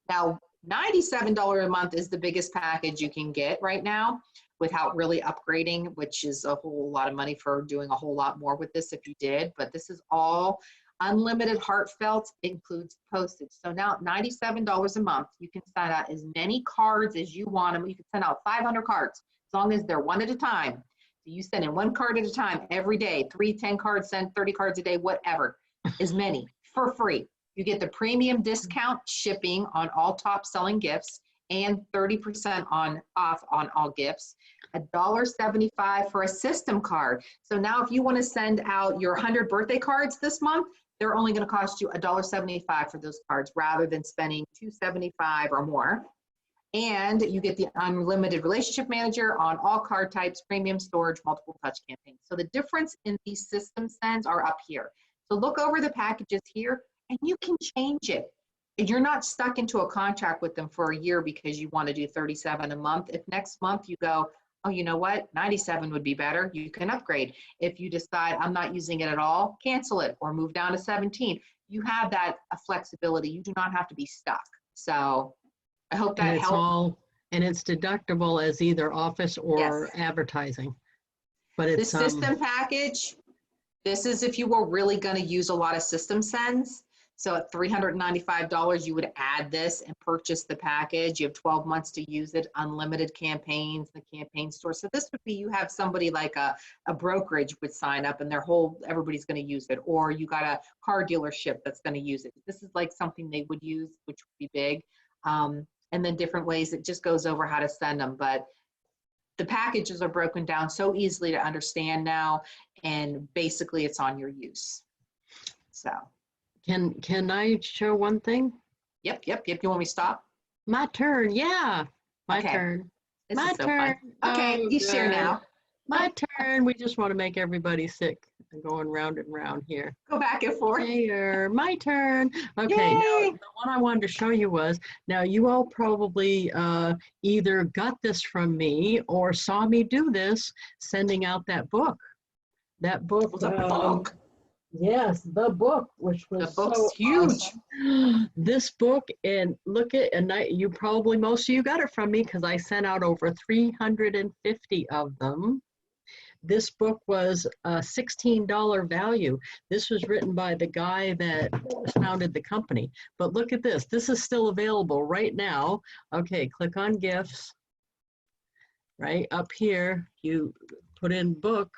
Now, $97 a month is the biggest package you can get right now without really upgrading, which is a whole lot of money for doing a whole lot more with this if you did. But this is all unlimited heartfelt, includes postage. So now $97 a month, you can send out as many cards as you want them. You can send out 500 cards as long as they're one at a time. So you send in 1 card at a time every day, 3, 10 cards, send 30 cards a day, whatever, as many for free. You get the premium discount shipping on all top selling gifts and 30% off on all gifts. $1.75 for a system card. So now if you want to send out your 100 birthday cards this month, they're only going to cost you $1.75 for those cards rather than spending $2.75 or more. And you get the unlimited relationship manager on all card types, premium storage, multiple touch campaigns. So the difference in these system sends are up here. So look over the packages here and you can change it. You're not stuck into a contract with them for a year because you want to do 37 a month. If next month you go, oh, you know what, 97 would be better, you can upgrade. If you decide I'm not using it at all, cancel it or move down to 17. You have that flexibility. You do not have to be stuck. So I hope And that it's helped. all, and it's deductible as either office or Yes. advertising. But The it's, system package, this is if you were really going to use a lot of system sends. So at $395, you would add this and purchase the package. You have 12 months to use it, unlimited campaigns, the campaign store. So this would be, you have somebody like a brokerage would sign up and everybody's going to use it. Or you got a car dealership that's going to use it. This is like something they would use, which would be big. And then different ways, it just goes over how to send them. But the packages are broken down so easily to understand now. And basically it's on your use. So. can I show one thing? Yep. You want me to stop? My turn, yeah, my Okay. turn. This My is so turn. fun. Okay, Oh, you share good. now. My turn. We just want to make everybody sick and going round and round here. Go back and forth. Here, my turn. Okay, now Yay. the one I wanted to show you was, now you all probably either got this from me or saw me do this, sending out that book. That book. The book. Yes, the book, which was The book's so huge. awesome. This book, and look at, and you probably, most of you got it from me because I sent out over 350 of them. This book was a $16 value. This was written by the guy that founded the company. But look at this. This is still available right now. Okay, click on gifts. Right up here, you put in book.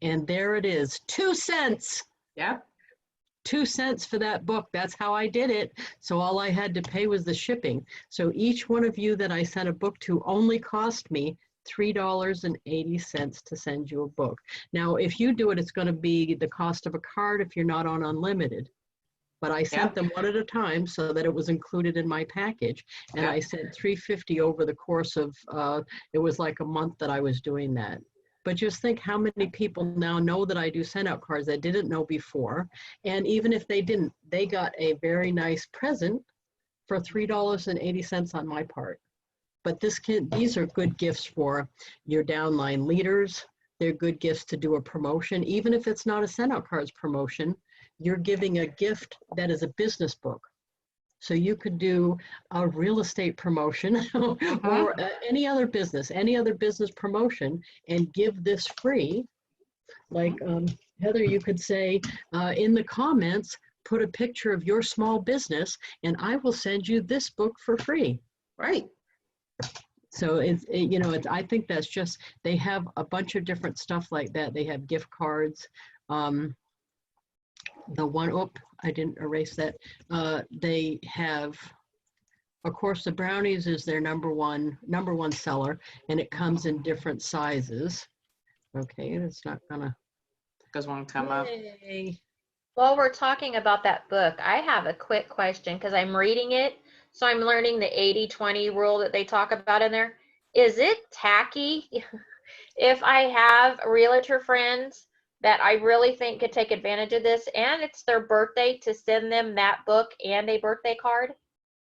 And there it is, 2 cents. Yeah. 2 cents for that book. That's how I did it. So all I had to pay was the shipping. So each one of you that I sent a book to only cost me $3.80 to send you a book. Now, if you do it, it's going to be the cost of a card if you're not on unlimited. But I sent them one at a time so that it was included in my package. And I sent $3.50 over the course of, it was like a month that I was doing that. But just think how many people now know that I do send out cards that didn't know before. And even if they didn't, they got a very nice present for $3.80 on my part. But these are good gifts for your downline leaders. They're good gifts to do a promotion. Even if it's not a send out cards promotion, you're giving a gift that is a business book. So you could do a real estate promotion or any other business promotion and give this free. Like Heather, you could say in the comments, put a picture of your small business and I will send you this book for free. Right. So I think that's just, they have a bunch of different stuff like that. They have gift cards. I didn't erase that. They have, of course, the brownies is their number one seller, and it comes in different sizes. Okay, it's not gonna. Doesn't want to come up. Yay. While we're talking about that book, I have a quick question because I'm reading it. So I'm learning the 80-20 rule that they talk about in there. Is it tacky if I have realtor friends that I really think could take advantage of this and it's their birthday to send them that book and a birthday card?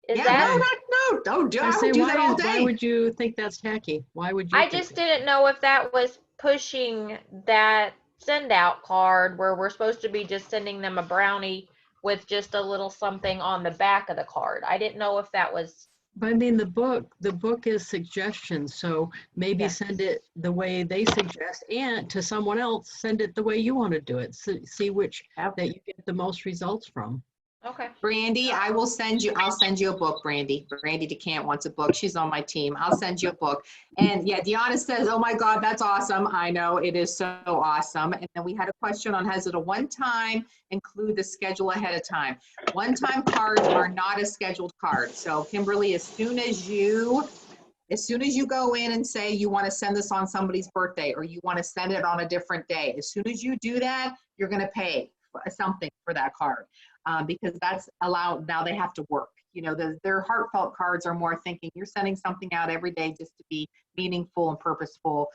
Is that? No, don't do I that. I say, would do that all why day. would you think that's tacky? Why would you? I think just that? didn't know if that was pushing that send out card where we're supposed to be just sending them a brownie with just a little something on the back of the card. I didn't know if that was. But I mean, the book is suggestions. So maybe Yes. send it the way they suggest, and to someone else, send it the way you want to do it. So see which that you get the most results from. Okay. Brandy, I'll send you a book, Brandy. Brandy DeCant wants a book. She's on my team. I'll send you a book. And yeah, Deanna says, oh my God, that's awesome. I know, it is so awesome. And then we had a question on, has it a one-time, include the schedule ahead of time? One-time cards are not a scheduled card. So Kimberly, as soon as you go in and say you want to send this on somebody's birthday or you want to send it on a different day, as soon as you do that, you're going to pay something for that card. Because that's allowed, now they have to work. You know, their heartfelt cards are more thinking you're sending something out every day just to be meaningful and purposeful.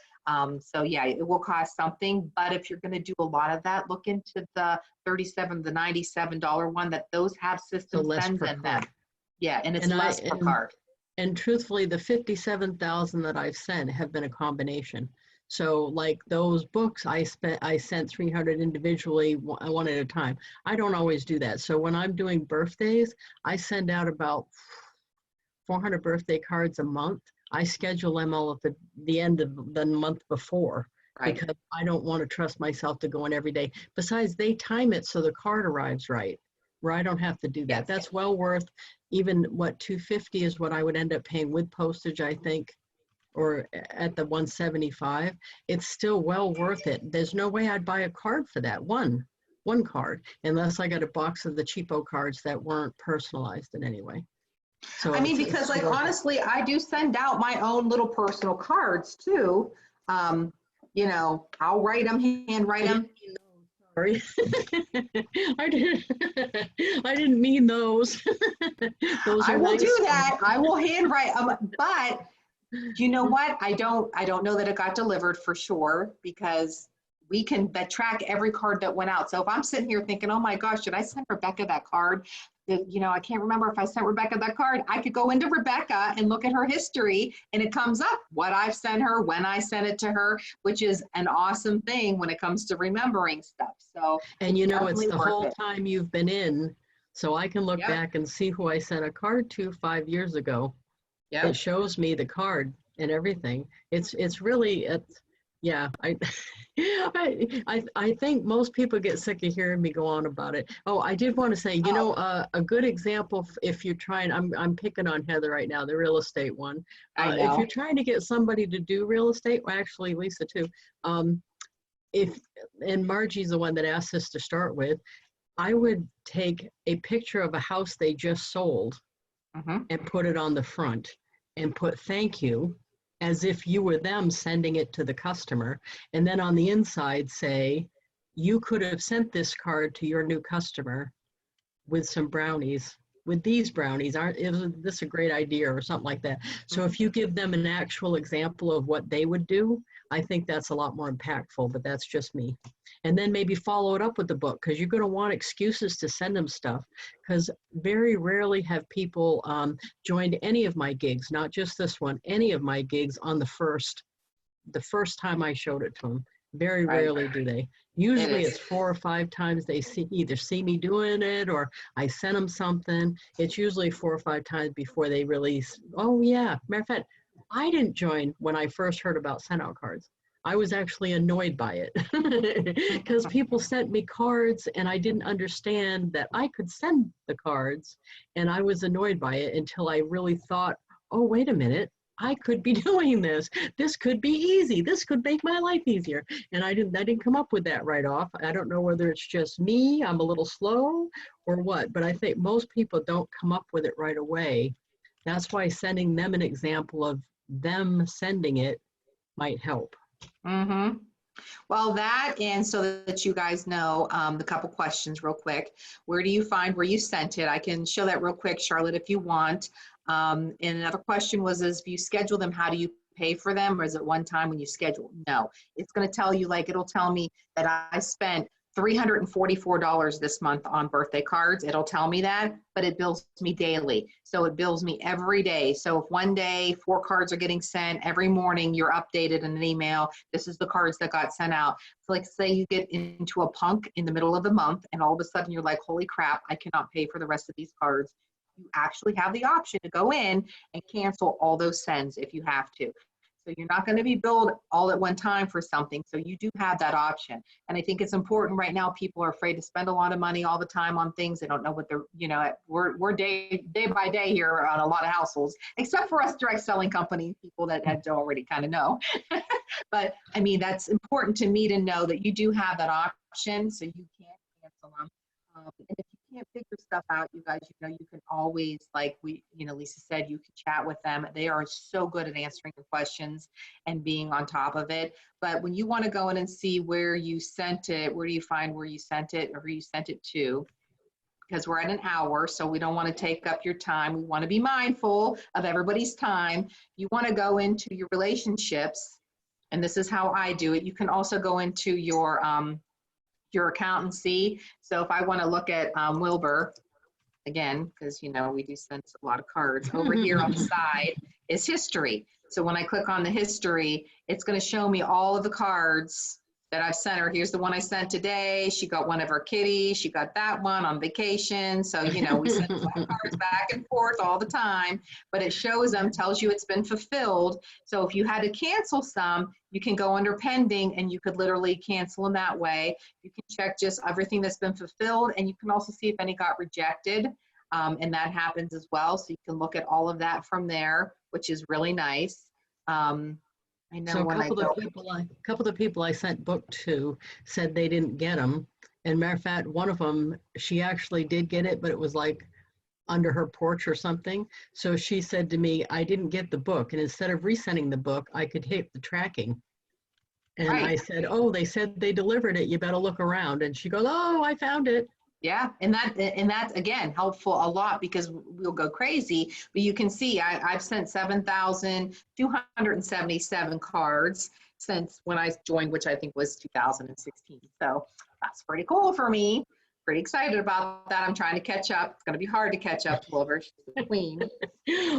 So yeah, it will cost something, but if you're gonna do a lot of that, look into the $97 one that those have system sends in them. Yeah, and it's less per card. And truthfully, the 57,000 that I've sent have been a combination. So like those books, I sent 300 individually, one at a time. I don't always do that. So when I'm doing birthdays, I send out about 400 birthday cards a month. I schedule them all at the end of the month before, right? Because I don't want to trust myself to go in every day. Besides, they time it so the card arrives right, where I don't have to do that. Yes. That's well worth even what $250 is what I would end up paying with postage, I think. Or at the $175, it's still well worth it. There's no way I'd buy a card for that one card, unless I got a box of the cheapo cards that weren't personalized in any way. So I mean, because like honestly, I do send out my own little personal cards too. You know, I'll write them, handwrite them. Sorry, I didn't mean those. Those I will nice. do that. I will handwrite them, but. You know what? I don't know that it got delivered for sure because we can track every card that went out. So if I'm sitting here thinking, oh my gosh, should I send Rebecca that card? You know, I can't remember if I sent Rebecca that card. I could go into Rebecca and look at her history and it comes up what I've sent her, when I sent it to her, which is an awesome thing when it comes to remembering stuff. So, and you know, it's the whole time you've been in, so I can look back and see who I sent a card to 5 years ago. Yeah, it shows me the card and everything. It's really, yeah. I think most people get sick of hearing me go on about it. Oh, I did want to say, you know, a good example if you're trying. I'm picking on Heather right now, the real estate one. If you're trying to get somebody to do real estate, well, actually Lisa too. and Margie's the one that asked us to start with, I would take a picture of a house they just sold and put it on the front and put thank you, as if you were them sending it to the customer. And then on the inside say, you could have sent this card to your new customer with some brownies, with these brownies. Isn't this a great idea, or something like that? So if you give them an actual example of what they would do, I think that's a lot more impactful, but that's just me. And then maybe follow it up with the book, because you're going to want excuses to send them stuff, because very rarely have people joined any of my gigs, not just this one, any of my gigs on the first time I showed it to them. Very rarely do they. Usually it's 4 or 5 times they either see me doing it or I send them something. It's usually 4 or 5 times before they release. Oh yeah, matter of fact, I didn't join when I first heard about send out cards. I was actually annoyed by it because people sent me cards and I didn't understand that I could send the cards, and I was annoyed by it until I really thought, oh, wait a minute, I could be doing this. This could be easy. This could make my life easier. And I didn't come up with that right off. I don't know whether it's just me, I'm a little slow or what, but I think most people don't come up with it right away. That's why sending them an example of them sending it might help. Well, that, and so that you guys know, the couple questions real quick. Where do you find where you sent it? I can show that real quick, Charlotte, if you want. And another question was, if you schedule them, how do you pay for them? Or is it one time when you schedule? No, it's going to tell you, like, it'll tell me that I spent $344 this month on birthday cards. It'll tell me that, but it bills me daily. So it bills me every day. So if one day 4 cards are getting sent, every morning you're updated in an email, this is the cards that got sent out. So like, say you get into a punk in the middle of the month and all of a sudden you're like, holy crap, I cannot pay for the rest of these cards. You actually have the option to go in and cancel all those sends if you have to. So you're not going to be billed all at one time for something. So you do have that option. And I think it's important right now. People are afraid to spend a lot of money all the time on things. They don't know what they're, you know, we're day by day here on a lot of households, except for us direct selling companies, people that had to already kind of know. But I mean, that's important to me to know that you do have that option. So you can cancel them. And if you can't figure stuff out, you guys, you know, you can always, like Lisa said, you can chat with them. They are so good at answering your questions and being on top of it. But when you want to go in and see where you sent it, where do you find where you sent it or who you sent it to? Because we're at an hour, so we don't want to take up your time. We want to be mindful of everybody's time. You want to go into your relationships, and this is how I do it. You can also go into your accountancy. So if I want to look at Wilbur, again, because, you know, we do send a lot of cards, over here on the side is history. So when I click on the history, it's going to show me all of the cards that I've sent her. Here's the one I sent today. She got one of her kitties. She got that one on vacation. So, you know, we send cards back and forth all the time, but it shows them, tells you it's been fulfilled. So if you had to cancel some, you can go under pending and you could literally cancel them that way. You can check just everything that's been fulfilled, and you can also see if any got rejected. And that happens as well. So you can look at all of that from there, which is really nice. I know So when a couple of the people I sent book to said they didn't get them. And matter of fact, one of them, she actually did get it, but it was like under her porch or something. So she said to me, I didn't get the book. And instead of resending the book, I could hit the tracking. And Right. I said, oh, they said they delivered it. You better look around. And she goes, oh, I found it. Yeah, and that's again helpful a lot, because we'll go crazy. But you can see I've sent 7,277 cards since when I joined, which I think was 2016. So that's pretty cool for me. Pretty excited about that. I'm trying to catch up. It's going to be hard to catch up to Wilbur. She's the queen.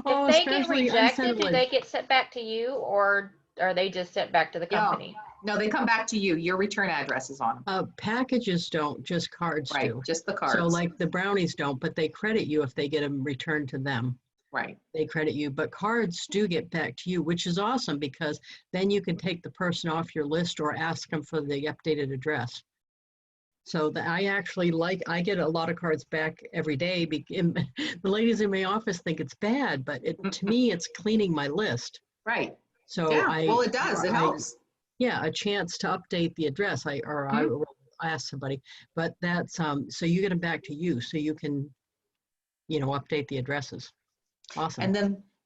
Oh, If they get especially rejected, do unsettling. they get sent back to you, or are they just sent back to the Yeah. company? No, they come back to you. Your return address is on them. Packages don't, just cards Right, do. just the cards. So like the brownies don't, but they credit you if they get them returned to them. Right. They credit you, but cards do get back to you, which is awesome, because then you can take the person off your list or ask them for the updated address. So I actually I get a lot of cards back every day. The ladies in my office think it's bad, but to me, it's cleaning my list. Right. So Yeah. Well, it does. It helps. yeah, a chance to update the address. I will ask somebody, but that's, so you get them back to you so you can, update the addresses. Awesome.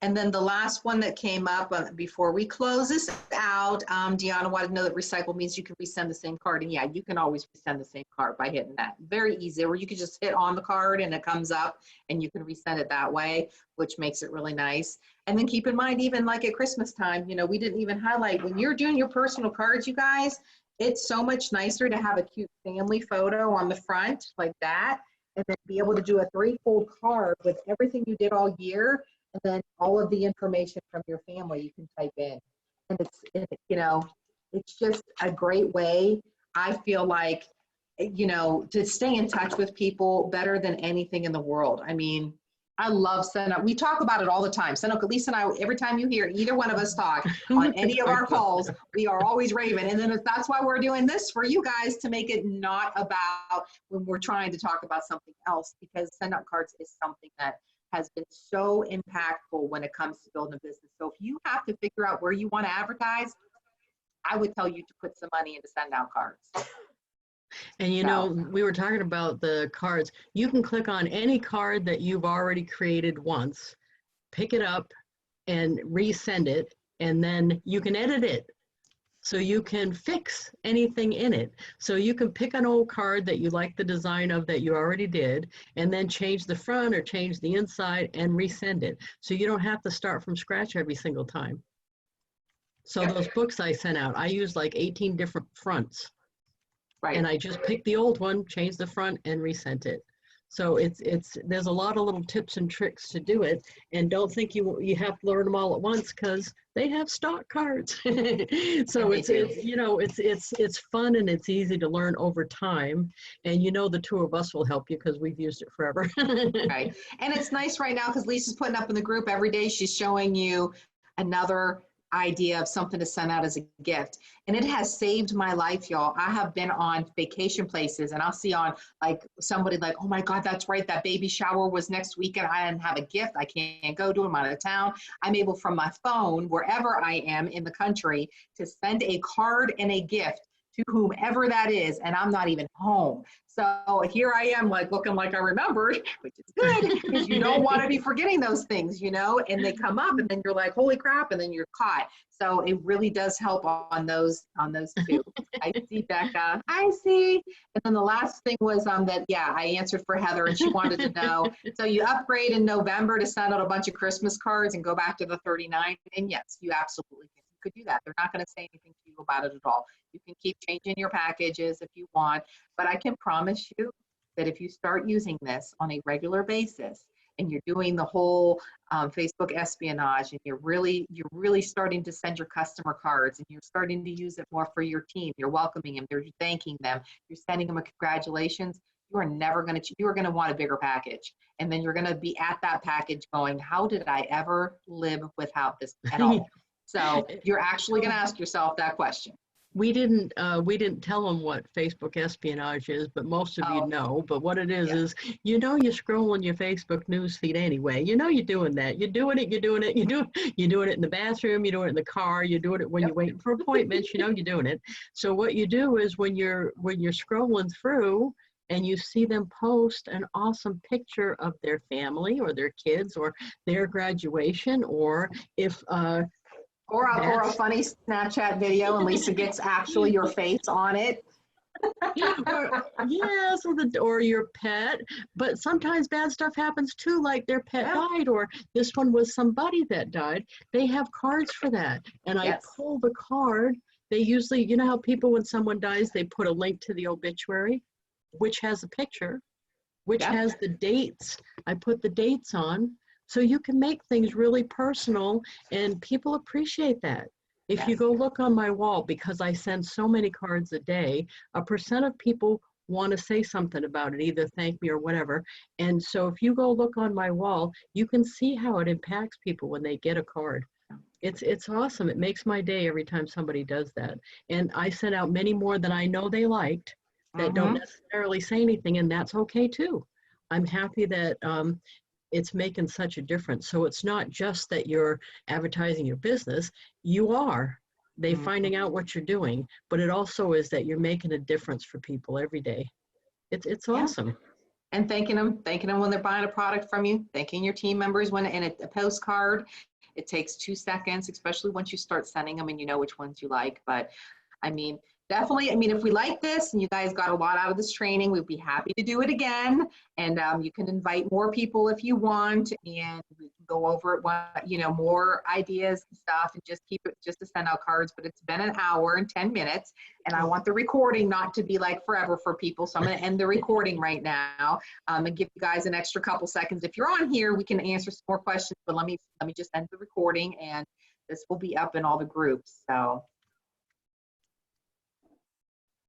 And then the last one that came up before we close this out, Deanna wanted to know that recycle means you can resend the same card. And yeah, you can always resend the same card by hitting that. Very easy. Or you could just hit on the card and it comes up and you can resend it that way, which makes it really nice. And then keep in mind, even like at Christmas time, we didn't even highlight, when you're doing your personal cards, you guys, it's so much nicer to have a cute family photo on the front like that, and then be able to do a 3-fold card with everything you did all year. And then all of the information from your family you can type in. And it's just a great way, I feel like, to stay in touch with people better than anything in the world. I mean, I love Seneca. We talk about it all the time. Seneca, Lisa and I, every time you hear either one of us talk on any of our calls, we are always raving. And then that's why we're doing this for you guys, to make it not about when we're trying to talk about something else, because send-out cards is something that has been so impactful when it comes to building a business. So if you have to figure out where you want to advertise, I would tell you to put some money into send-out cards. And we were talking about the cards. You can click on any card that you've already created once, pick it up and resend it, and then you can edit it. So you can fix anything in it. So you can pick an old card that you like the design of that you already did, and then change the front or change the inside and resend it. So you don't have to start from scratch every single time. So those books I sent out, I used like 18 different fronts. Right. And I just picked the old one, changed the front, and resent it. So there's a lot of little tips and tricks to do it, and don't think you have to learn them all at once, because they have stock cards. So it's fun and it's easy to learn over time, and the two of us will help you because we've used it forever. Right. And it's nice right now because Lisa's putting up in the group every day. She's showing you another idea of something to send out as a gift, and it has saved my life, y'all. I have been on vacation places and I'll see on like somebody like, oh my God, that's right, that baby shower was next weekend, I didn't have a gift, I can't go to, I'm out of town. I'm able from my phone, wherever I am in the country, to send a card and a gift to whomever that is, and I'm not even home. So here I am, like looking like I remembered, which is good, because you don't want to be forgetting those things, and they come up and then you're like, holy crap, and then you're caught. So it really does help on those two. I see Becca. I see. And then the last thing was that, I answered for Heather, and she wanted to know, so you upgrade in November to send out a bunch of Christmas cards and go back to the 39. And yes, you absolutely could do that. They're not going to say anything to you about it at all. You can keep changing your packages if you want, but I can promise you that if you start using this on a regular basis and you're doing the whole Facebook espionage, and you're really starting to send your customer cards, and you're starting to use it more for your team, you're welcoming them, you're thanking them, you're sending them a congratulations, you are going to want a bigger package. And then you're going to be at that package going, how did I ever live without this at all? So you're actually going to ask yourself that question. We didn't tell them what Facebook espionage is, but most of you know. But what it is you're scrolling your Facebook news feed anyway. You're doing that. You're doing it in the bathroom, you're doing it in the car, you're doing it when you're waiting for appointments, you're doing it. So what you do is when you're scrolling through and you see them post an awesome picture of their family or their kids or their graduation, or if or a funny Snapchat video and Lisa gets actually your face on it. Yes, or your pet. But sometimes bad stuff happens too, like their pet died, or this one was somebody that died. They have cards for that. And I pull the card. They usually, how people, when someone dies, they put a link to the obituary, which has a picture, which has the dates. I put the dates on. So you can make things really personal, and people appreciate that. If you go look on my wall, because I send so many cards a day, 1% of people want to say something about it, either thank me or whatever. And so if you go look on my wall, you can see how it impacts people when they get a card. It's awesome. It makes my day every time somebody does that. And I sent out many more than I know they liked that don't necessarily say anything, and that's okay too. I'm happy that it's making such a difference. So it's not just that you're advertising your business, you are, they Mhm. finding out what you're doing, but it also is that you're making a difference for people every day. It's Yeah. awesome. And thanking them when they're buying a product from you, thanking your team members when in a postcard. It takes 2 seconds, especially once you start sending them and you know which ones you like. But I mean, definitely, I mean, if we like this and you guys got a lot out of this training, we'd be happy to do it again. And you can invite more people if you want, and we can go over it, more ideas and stuff, and just keep it just to send out cards. But it's been an hour and 10 minutes, and I want the recording not to be like forever for people. So I'm going to end the recording right now and give you guys an extra couple seconds. If you're on here, we can answer some more questions, but let me just end the recording, and this will be up in all the groups. So